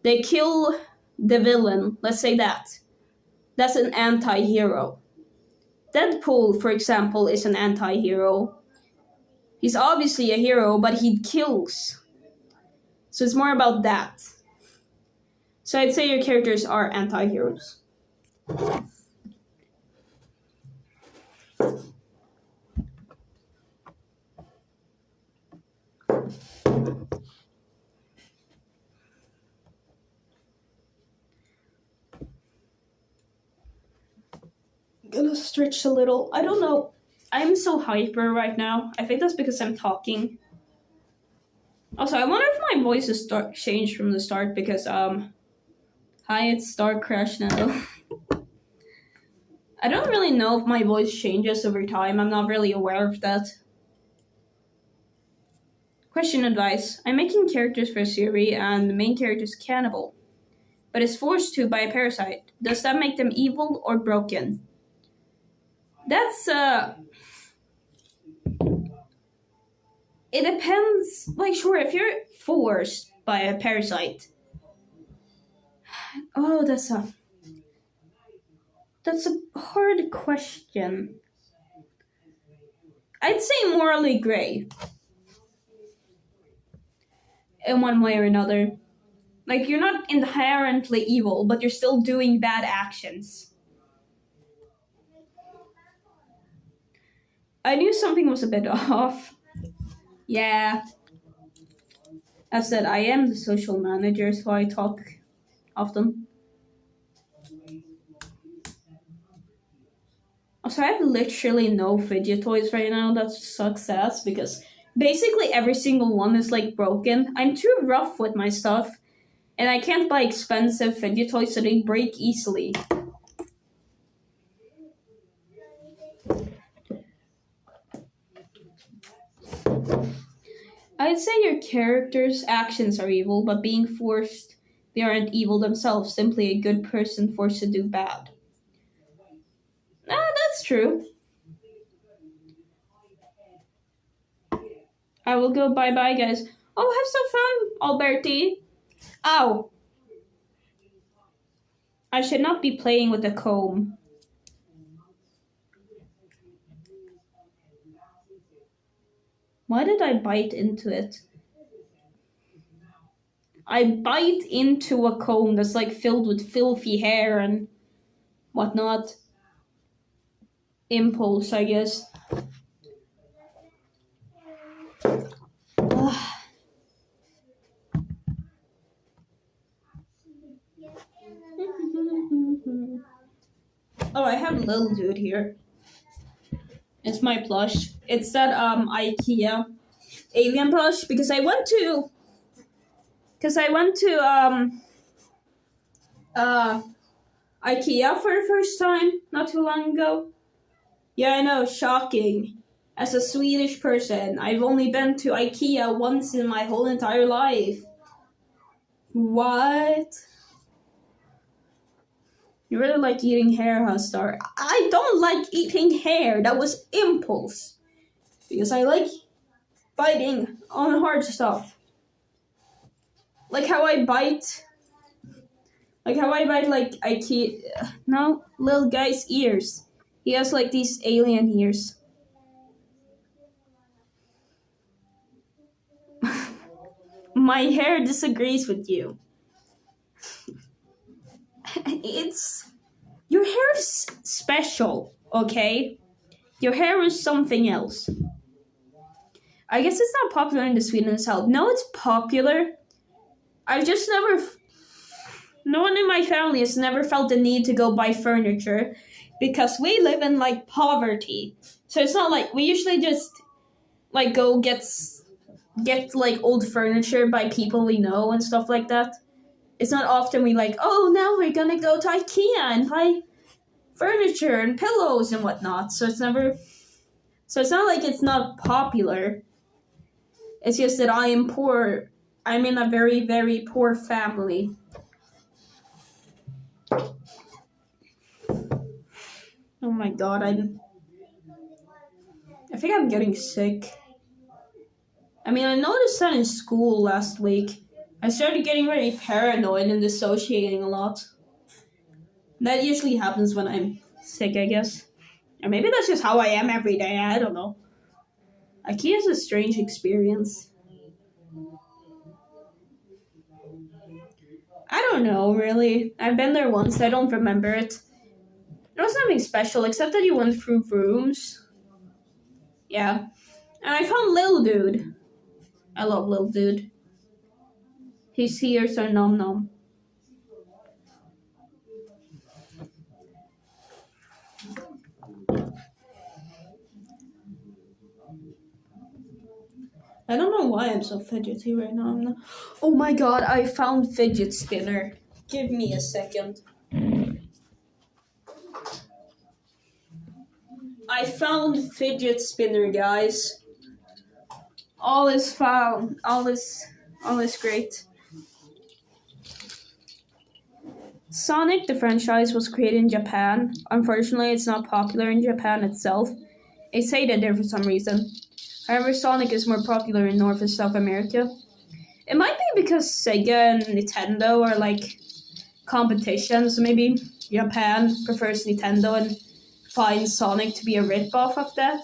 [SPEAKER 1] the villain. Let's say that. That's an anti-hero. Deadpool, for example, is an anti-hero. He's obviously a hero, but he kills. So it's more about that. So I'd say your characters are anti-heroes. Gonna stretch a little. I don't know. I'm so hyper right now. I think that's because I'm talking. Also, I wonder if my voice has changed from the start because hi, it's Star Crash now. I don't really know if my voice changes over time. I'm not really aware of that. Question advice. I'm making characters for Siri and the main character is cannibal, but is forced to by a parasite. Does that make them evil or broken? That's it depends. Like sure, if you're forced by a parasite. Oh, that's a hard question. I'd say morally gray. In one way or another. Like you're not inherently evil, but you're still doing bad actions. I knew something was a bit off. Yeah. As said, I am the social manager, so I talk often. Also, I have literally no fidget toys right now. That sucks ass because basically every single one is like broken. I'm too rough with my stuff, and I can't buy expensive fidget toys so they break easily. I'd say your character's actions are evil, but being forced, they aren't evil themselves, simply a good person forced to do bad. Ah, that's true. I will go bye bye, guys. Oh, have some fun, Alberti. Ow. I should not be playing with a comb. Why did I bite into it? I bite into a comb that's like filled with filthy hair and whatnot. Impulse, I guess. Ugh. Oh, I have Little Dude here. It's my plush. It's that IKEA alien plush because I went to IKEA for the first time not too long ago. Yeah, I know, shocking. As a Swedish person, I've only been to IKEA once in my whole entire life. What? You really like eating hair, huh, Star? I don't like eating hair. That was impulse. Because I like biting on hard stuff. Like how I bite like IKEA. No, little guy's ears. He has like these alien ears. My hair disagrees with you. Your hair is special, okay? Your hair is something else. I guess it's not popular in the Sweden itself. No, it's popular. I've just no one in my family has never felt the need to go buy furniture because we live in like poverty. So it's not like we usually just like go get like old furniture by people we know and stuff like that. It's not often we like, oh, now we're gonna go to IKEA and buy furniture and pillows and whatnot. So it's not like it's not popular. It's just that I am poor. I'm in a very, very poor family. Oh my god, I think I'm getting sick. I mean, I noticed that in school last week. I started getting very paranoid and dissociating a lot. That usually happens when I'm sick, I guess. Or maybe that's just how I am every day, I don't know. IKEA is a strange experience. I don't know, really. I've been there once, I don't remember it. There was nothing special, except that you went through rooms. Yeah. And I found Lil Dude. I love Lil Dude. His ears are nom nom. I don't know why I'm so fidgety right now. Oh my god, I found fidget spinner. Give me a second. I found fidget spinner, guys. All is found. All is great. Sonic, the franchise, was created in Japan. Unfortunately, it's not popular in Japan itself. It's hated there for some reason. However, Sonic is more popular in North and South America. It might be because Sega and Nintendo are like competitions. Maybe Japan prefers Nintendo and finds Sonic to be a ripoff of that.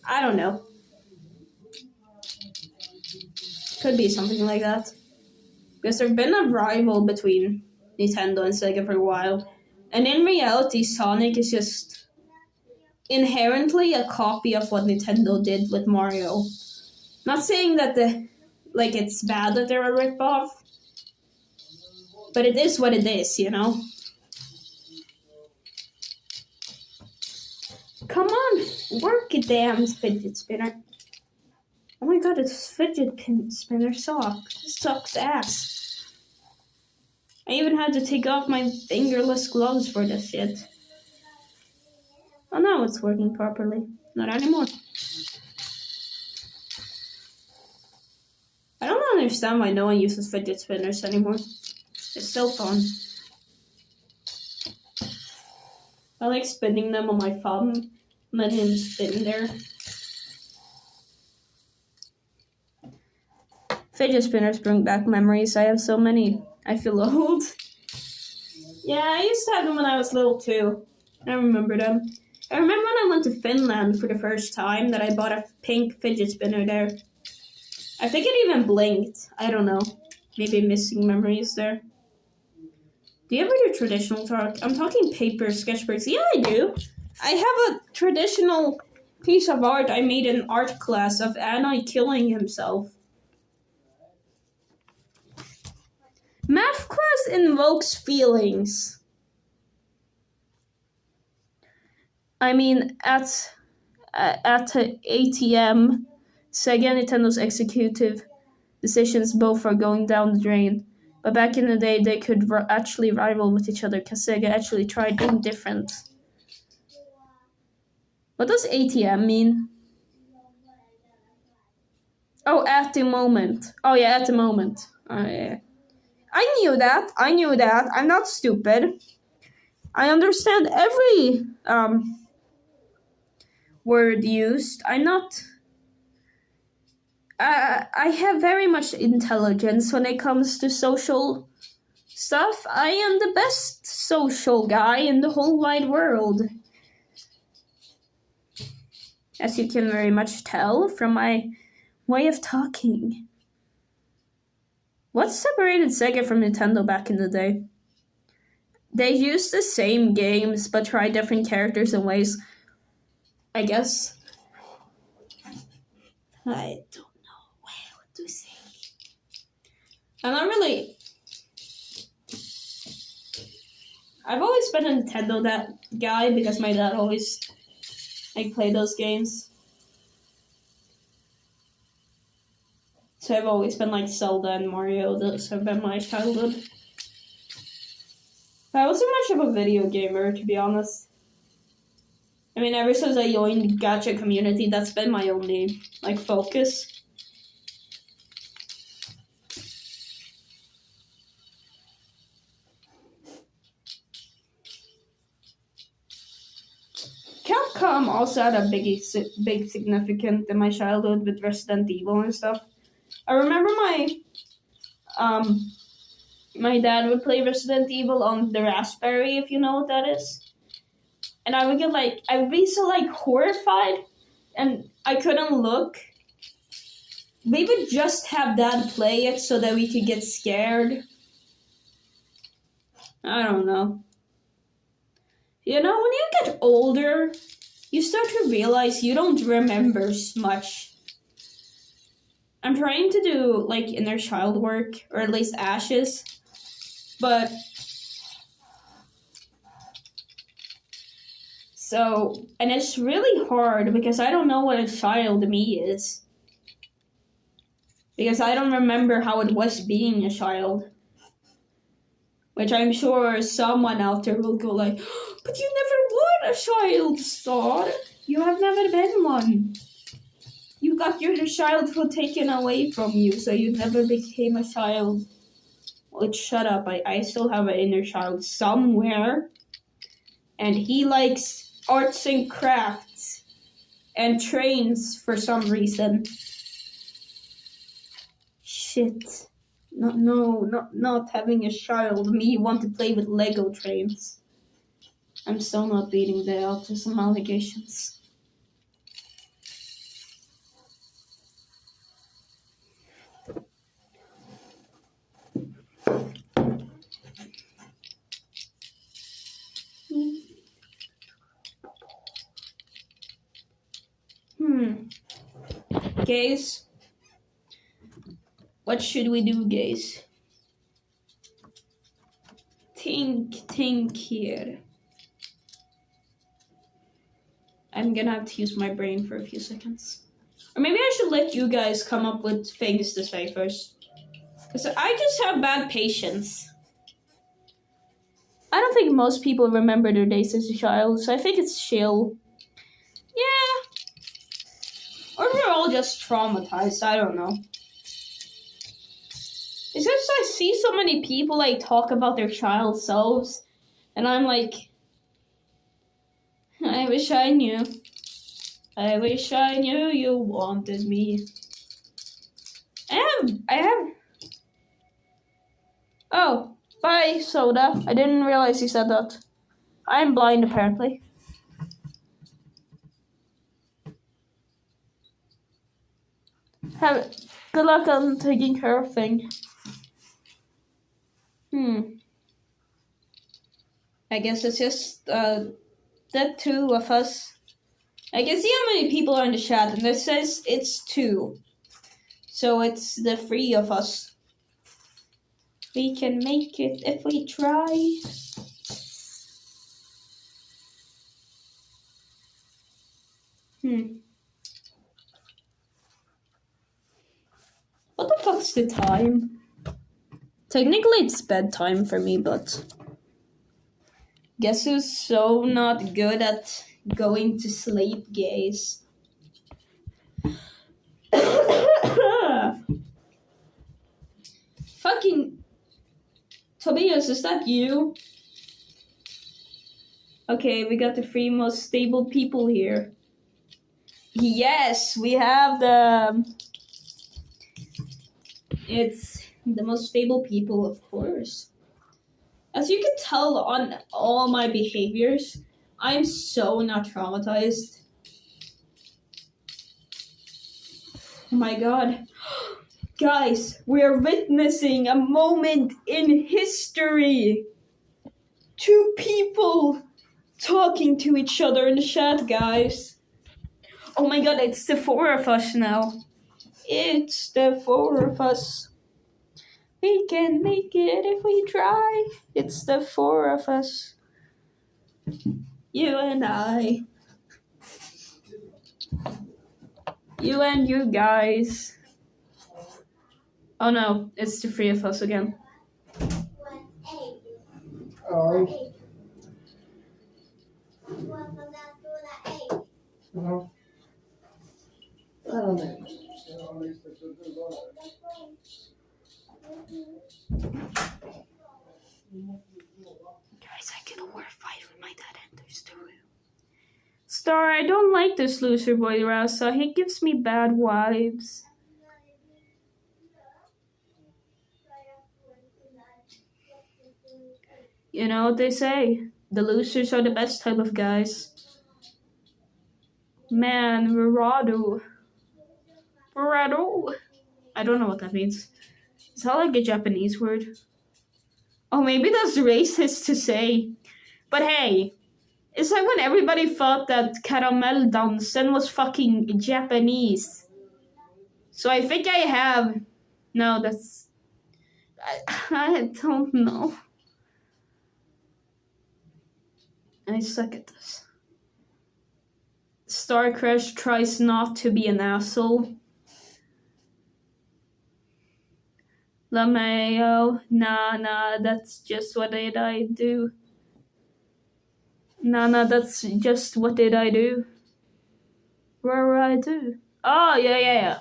[SPEAKER 1] I don't know. Could be something like that. Because there's been a rival between Nintendo and Sega for a while. And in reality, Sonic is just inherently a copy of what Nintendo did with Mario. Not saying that it's bad that they're a ripoff, but it is what it is, you know? Come on, work it, damn fidget spinner. Oh my god, this fidget spinner sucks ass. I even had to take off my fingerless gloves for this shit. Oh, now it's working properly. Not anymore. I don't understand why no one uses fidget spinners anymore. It's so fun. I like spinning them on my thumb and letting them spin there. Fidget spinners bring back memories. I have so many. I feel old. Yeah, I used to have them when I was little too. I remember them. I remember when I went to Finland for the first time that I bought a pink fidget spinner there. I think it even blinked. I don't know. Maybe missing memories there. Do you ever do traditional talk? I'm talking paper sketchbooks. Yeah, I do. I have a traditional piece of art I made in art class of Anna killing himself. Math class invokes feelings. I mean, at ATM, Sega and Nintendo's executive decisions both are going down the drain. But back in the day, they could actually rival with each other because Sega actually tried being different. What does ATM mean? Oh, at the moment. Oh, yeah, at the moment. Oh, yeah. I knew that. I'm not stupid. I understand every word used. I'm not... I have very much intelligence when it comes to social stuff. I am the best social guy in the whole wide world. As you can very much tell from my way of talking. What separated Sega from Nintendo back in the day? They used the same games but tried different characters and ways. I guess. I don't know. What do you think? I'm not really... I've always been a Nintendo that guy because my dad always played those games. So I've always been like Zelda and Mario. Those have been my childhood. I wasn't much of a video gamer, to be honest. I mean, ever since I joined the gacha community, that's been my only focus. Capcom also had a big significant in my childhood with Resident Evil and stuff. I remember my dad would play Resident Evil on the Raspberry, if you know what that is. And I would be so horrified and I couldn't look. We would just have Dad play it so that we could get scared. I don't know. You know, when you get older, you start to realize you don't remember much. I'm trying to do inner child work, or at least Ashes, but and it's really hard because I don't know what a child me is. Because I don't remember how it was being a child. Which I'm sure someone out there will go but you never were a child, Star. You have never been one. You got your childhood taken away from you, so you never became a child. Well, shut up. I still have an inner child somewhere. And he likes arts and crafts and trains for some reason. Shit. Not having a child. Me want to play with Lego trains. I'm still not beating the autism allegations. Guys, what should we do, guys? Think here. I'm gonna have to use my brain for a few seconds. Or maybe I should let you guys come up with things to say first. Because I just have bad patience. I don't think most people remember their days as a child, so I think it's chill. Yeah. Or we're all just traumatized, I don't know. It's just I see so many people talk about their child selves, and I'm I wish I knew. I wish I knew you wanted me. I have. Oh, bye, Soda. I didn't realize you said that. I'm blind, apparently. Have good luck on taking care of things. I guess it's just the two of us. I can see how many people are in the chat, and it says it's 2. So it's the 3 of us. We can make it if we try. What the fuck's the time? Technically it's bedtime for me, but guess who's so not good at going to sleep, guys? Fucking Tobias, is that you? Okay, we got the 3 most stable people here. Yes, we have it's the most stable people, of course. As you can tell on all my behaviors, I'm so not traumatized. Oh my god. Guys, we're witnessing a moment in history. 2 people talking to each other in the chat, guys. Oh my god, it's the 4 of us now. It's the 4 of us. We can make it if we try. It's the 4 of us. You and I. You and you guys. Oh no, it's the 3 of us again.
[SPEAKER 2] Oh. No. I don't know.
[SPEAKER 1] Guys, I get a war fight when my dad enters the room. Star, I don't like this loser boy Rasa. He gives me bad vibes. You know what they say? The losers are the best type of guys. Man, Verado. I don't know what that means. Is that like a Japanese word? Oh, maybe that's racist to say. But hey, it's like when everybody thought that Caramel Dansen was fucking Japanese. So I think I have... No, that's... I don't know. I suck at this. Star Crush tries not to be an asshole. LaMayo, nah, that's just what did I do. Nah, that's just what did I do. What did I do? Oh, yeah.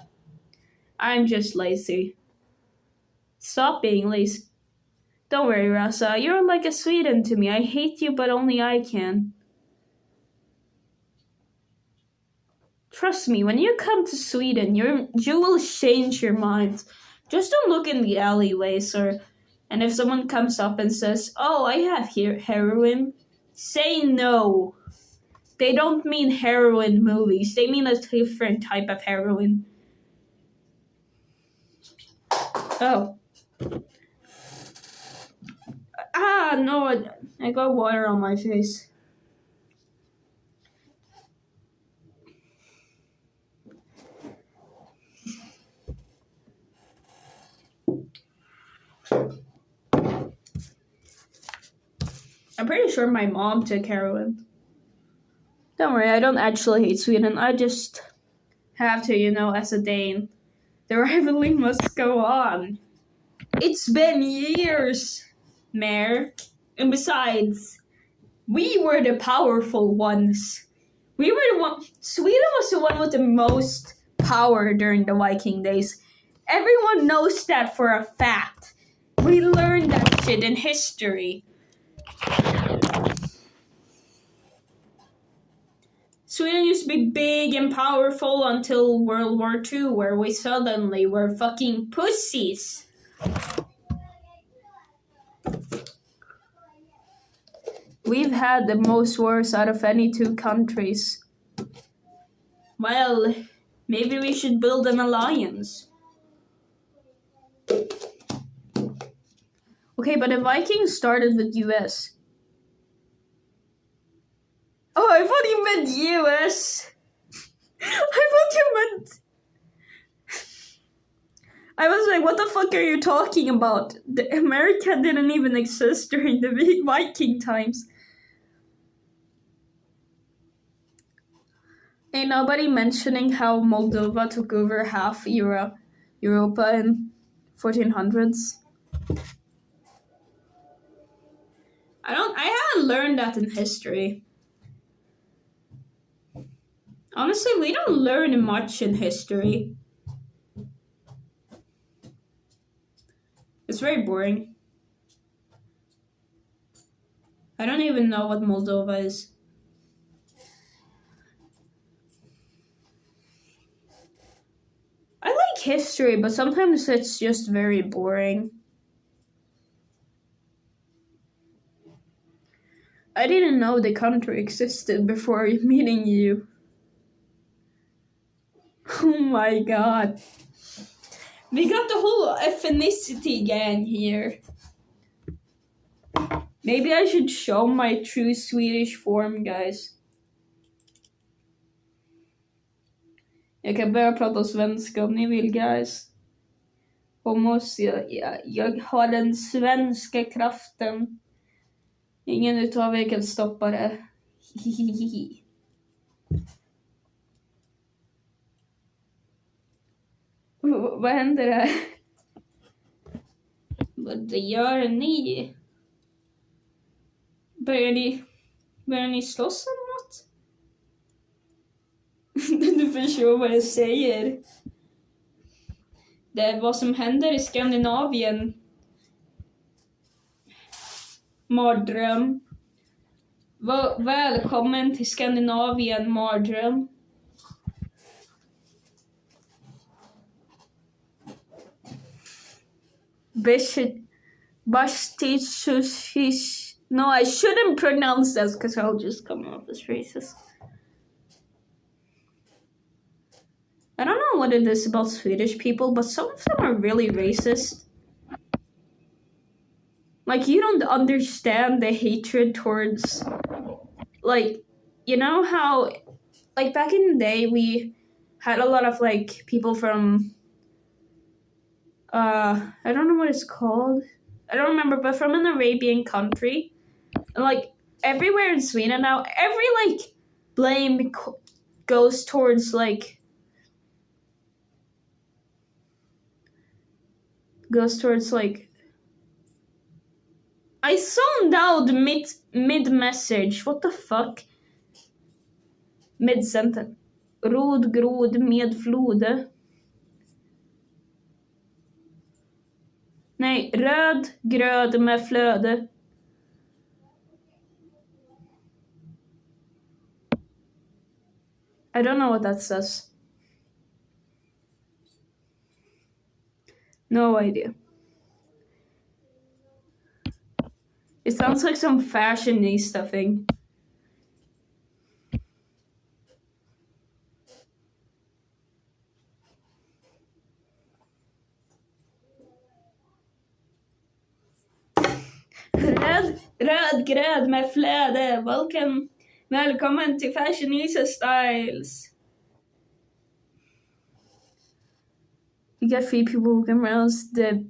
[SPEAKER 1] I'm just lazy. Stop being lazy. Don't worry, Rasa. You're like a Sweden to me. I hate you, but only I can. Trust me, when you come to Sweden, you will change your mind. Just don't look in the alleyways, and if someone comes up and says, "Oh, I have here heroin," say no. They don't mean heroin movies. They mean a different type of heroin. Oh. No, I got water on my face. I'm pretty sure my mom took heroin. Don't worry, I don't actually hate Sweden. I just have to, as a Dane. The rivalry must go on. It's been years, Mayor. And besides, we were the powerful ones. We were the one. Sweden was the one with the most power during the Viking days. Everyone knows that for a fact. We learned that shit in history. Sweden used to be big and powerful until World War II, where we suddenly were fucking pussies. We've had the most wars out of any 2 countries. Well, Maybe we should build an alliance. Okay, but the Vikings started with US. Oh, I thought you meant US. I thought you meant... I was like, what the fuck are you talking about? America didn't even exist during the Viking times. Ain't nobody mentioning how Moldova took over half Europa in 1400s. I haven't learned that in history. Honestly, we don't learn much in history. It's very boring. I don't even know what Moldova is. I like history, but sometimes it's just very boring. I didn't know the country existed before meeting you. Oh my god. We got the whole ethnicity gang here. Maybe I should show my true Swedish form, guys. Jag kan börja prata svenska om ni vill, guys. Jag har den svenska kraften. Ingen utav er kan stoppa det. Vad händer här? Vad gör ni? Börjar ni slåss om något? Du förstår vad jag säger. Det är vad som händer i Skandinavien. Mardröm. Välkommen till Skandinavien, mardröm. Bastitshush. No, I shouldn't pronounce this because I'll just come off as racist. I don't know what it is about Swedish people, but some of them are really racist. Like, you don't understand the hatred towards, like, you know how, like, back in the day, we had a lot of, like, people from, I don't know what it's called. I don't remember, but from an Arabian country. And, like, everywhere in Sweden now, every, like, blame goes towards, like, I zoned out mid-message. What the fuck? Mid-sentence. Rod, grod, med flode. Nej, röd, gröd med flöde. I don't know what that says. No idea. It sounds like some fashionista thing. Röd gröd med flöde. Välkommen till Fashionista Styles. You got 3 people who can pronounce the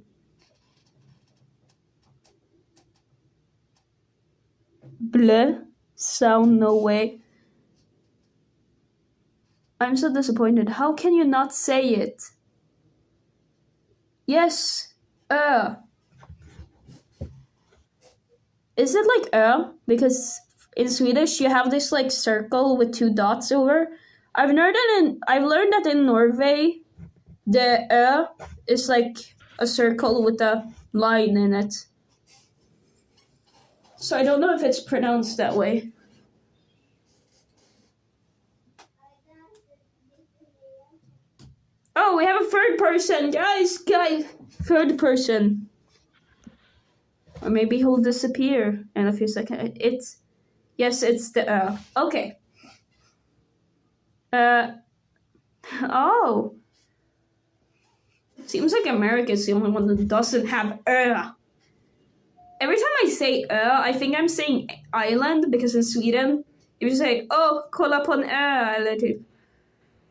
[SPEAKER 1] bleh sound, no way. I'm so disappointed. How can you not say it? Yes, Is it like because in Swedish you have this like circle with 2 dots over. I've learned that in Norway the is like a circle with a line in it. So I don't know if it's pronounced that way. Oh, we have a third person, guys, third person. Or maybe he'll disappear in a few seconds. It's the okay. Oh. Seems like America's the only one that doesn't have Every time I say I think I'm saying island, because in Sweden, if you say, oh, kolla på en eller typ.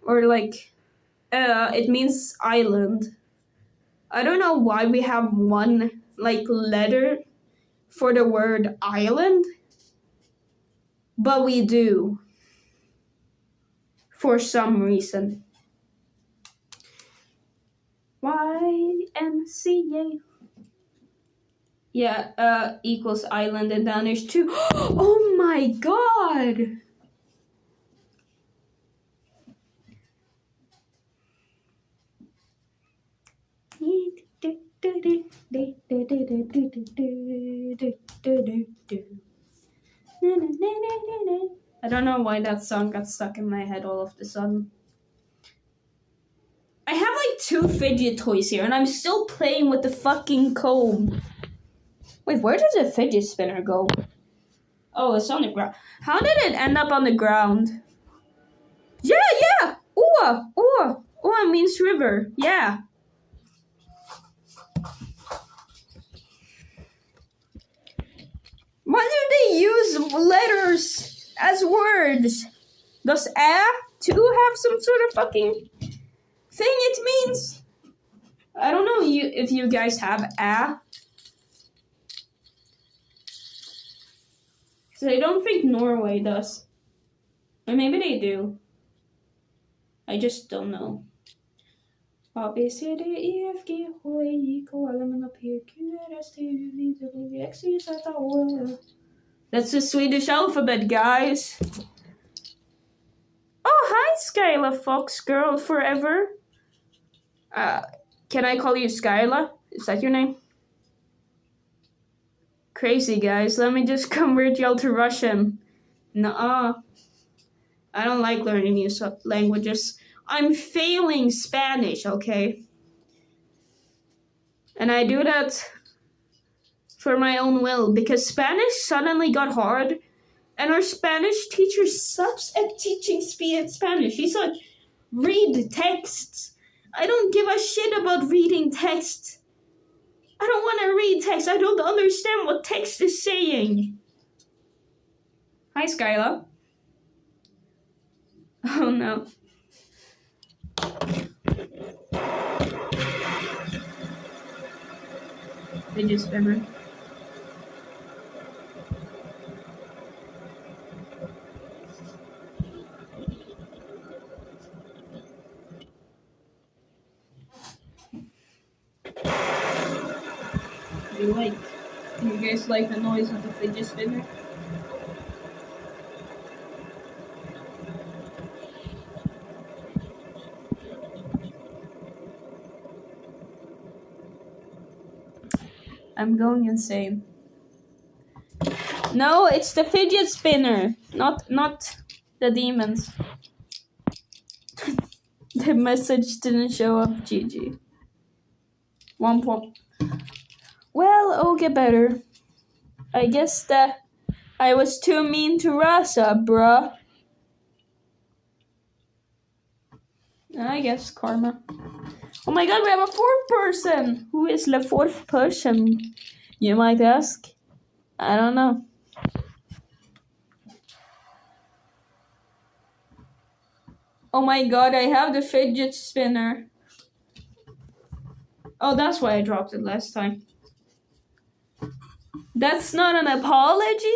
[SPEAKER 1] Or like, it means island. I don't know why we have one, like, letter for the word island, but we do. For some reason. YMCA. Yeah, equals island in Danish too. Oh my god! I don't know why that song got stuck in my head all of a sudden. I have like 2 fidget toys here and I'm still playing with the fucking comb. Wait, where did the fidget spinner go? Oh, it's on the ground. How did it end up on the ground? Yeah! Ua means river. Yeah. Why do they use letters as words? Does a too have some sort of fucking thing it means? I don't know if you guys have a. So I don't think Norway does. Or maybe they do. I just don't know. A, B, C, D, E, F, G, H, I, K, L, M, N, P, Q, R, S, T, U, V, W, X, Y, Z, O. That's the Swedish alphabet, guys. Oh, hi, Skyla Fox Girl Forever. Can I call you Skyla? Is that your name? Crazy, guys. Let me just convert y'all to Russian. Nuh-uh. I don't like learning new languages. I'm failing Spanish, okay? And I do that for my own will, because Spanish suddenly got hard, and our Spanish teacher sucks at teaching Spanish. He's like, read texts. I don't give a shit about reading text. I don't want to read text. I don't understand what text is saying. Hi, Skyla. Oh, no. Fidget spinner. Do you guys like the noise of the fidget spinner? I'm going insane. No, it's the fidget spinner, not the demons. The message didn't show up, GG. 1 point. Well, I'll get better. I guess that I was too mean to Rasa, bruh. I guess karma. Oh my god, we have a 4th person! Who is the 4th person? You might ask. I don't know. Oh my god, I have the fidget spinner. Oh, that's why I dropped it last time. That's not an apology?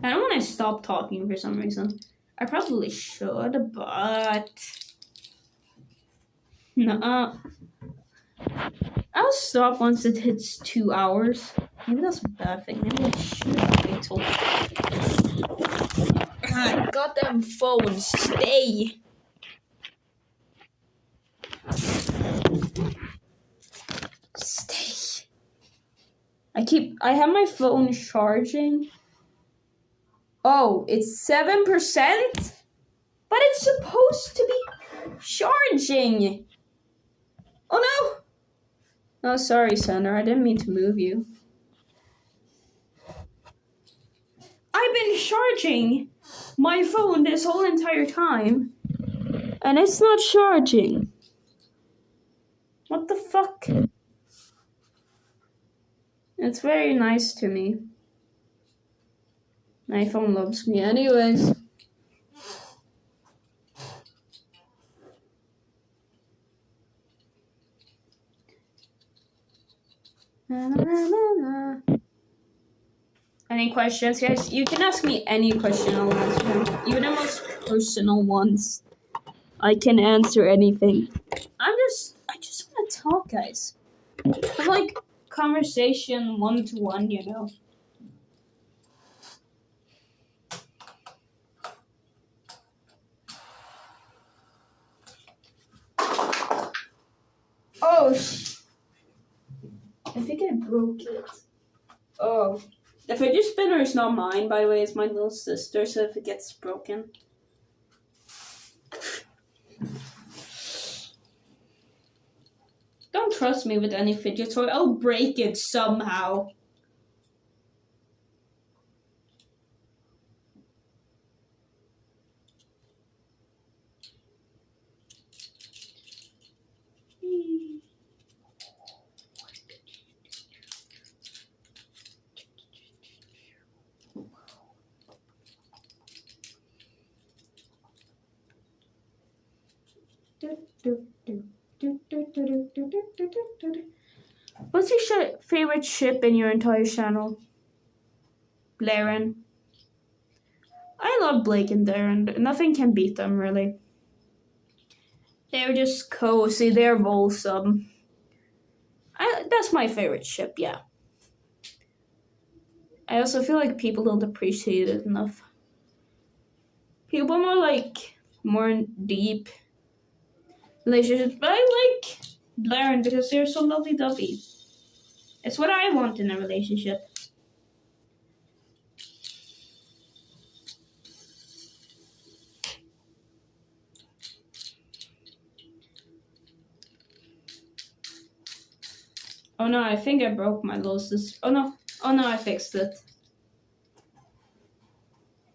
[SPEAKER 1] I don't want to stop talking for some reason. I probably should, but... Nuh-uh. I'll stop once it hits 2 hours. Maybe that's a bad thing. Maybe I should wait till... God, goddamn phone, stay! Stay. I have my phone charging. Oh, it's 7%? But it's supposed to be charging. Oh no! Oh, sorry, Sandra. I didn't mean to move you. I've been charging my phone this whole entire time, and it's not charging. What the fuck? It's very nice to me. My phone loves me anyways. Na, na, na, na. Any questions, guys? You can ask me any question, I'll answer them. Even the most personal ones. I can answer anything. I just want to talk, guys. Have like conversation 1-to-1, you know. Oh, I think I broke it. Oh. The fidget spinner is not mine, by the way. It's my little sister, so if it gets broken. Don't trust me with any fidget toy. I'll break it somehow. What's your favorite ship in your entire channel? Blaren. I love Blake and Darren. Nothing can beat them, really. They're just cozy. They're wholesome. That's my favorite ship, yeah. I also feel like people don't appreciate it enough. People more deep relationships, but I like Blaren because they're so lovey-dovey. It's what I want in a relationship. Oh no, I think I broke my losses. Oh no, I fixed it.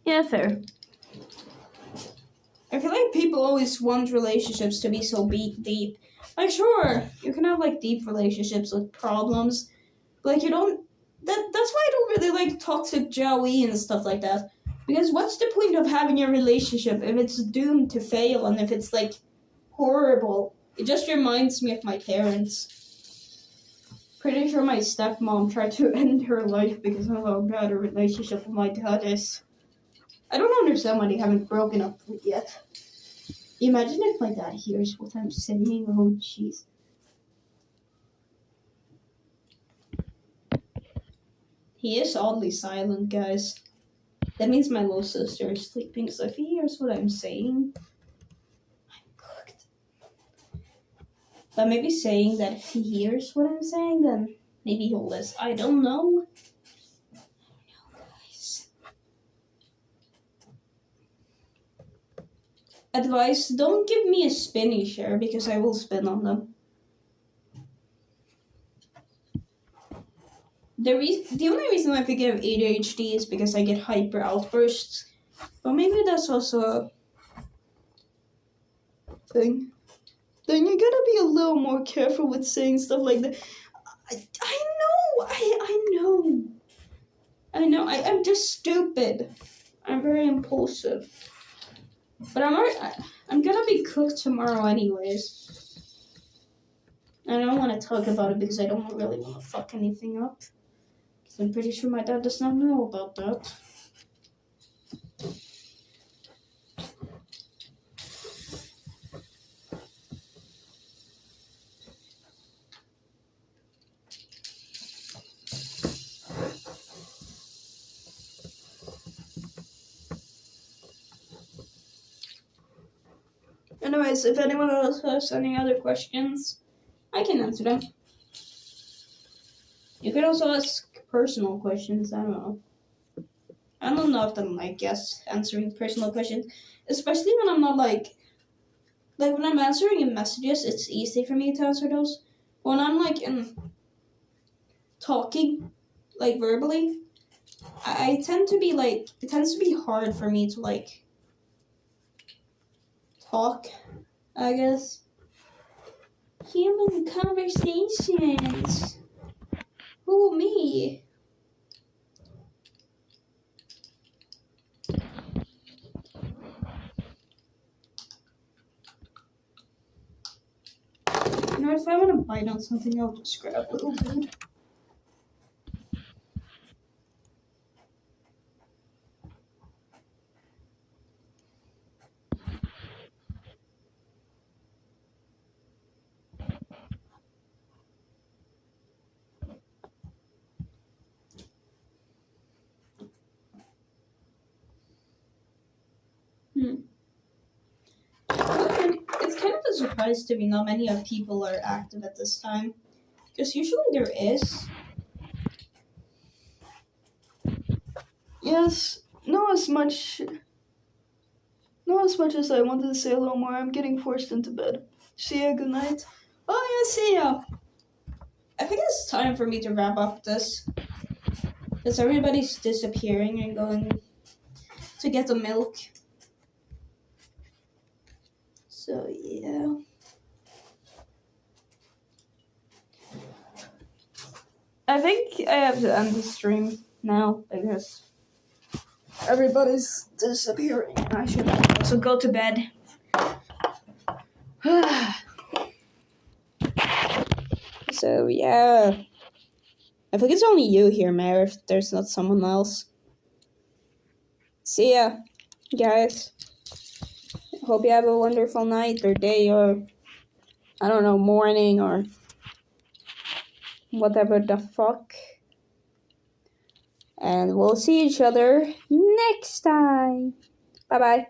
[SPEAKER 1] Yeah, fair. I feel like people always want relationships to be so deep. Like, sure, you can have like deep relationships with problems, but like you don't. That's why I don't really like toxic Joey and stuff like that. Because what's the point of having a relationship if it's doomed to fail and if it's like horrible? It just reminds me of my parents. Pretty sure my stepmom tried to end her life because of how bad a relationship with my dad is. I don't understand why they haven't broken up yet. Imagine if my dad hears what I'm saying. Oh, jeez. He is oddly silent, guys. That means my little sister is sleeping, so if he hears what I'm saying, I'm cooked. But maybe saying that if he hears what I'm saying, then maybe he'll listen. I don't know. Advice, don't give me a spinny share because I will spin on them. The only reason I think I have ADHD is because I get hyper outbursts. But maybe that's also a thing. Then you gotta be a little more careful with saying stuff like that. I know, I'm just stupid. I'm very impulsive. But I'm gonna be cooked tomorrow anyways. I don't want to talk about it because I don't really want to fuck anything up. Because I'm pretty sure my dad does not know about that. Anyways, if anyone else has any other questions, I can answer them. You could also ask personal questions, I don't know. I don't know if I'm like, yes, answering personal questions. especially when I'm not like when I'm answering in messages, it's easy for me to answer those. When I'm like in talking, like verbally, I tend to be like it tends to be hard for me to like talk, I guess. Human conversations. Who, me? You know, if I want to bite on something, I'll just grab a little bit. It's kind of a surprise to me not many of people are active at this time. Because usually there is. Yes, not as much as I wanted to say a little more. I'm getting forced into bed. See ya, good night. Oh yeah, see ya. I think it's time for me to wrap up this. Because everybody's disappearing and going to get the milk. So yeah. I think I have to end the stream now because everybody's disappearing and I should also go to bed. So yeah. I think it's only you here, Mayor, if there's not someone else. See ya, guys. Hope you have a wonderful night or day or, I don't know, morning or whatever the fuck. And we'll see each other next time. Bye-bye.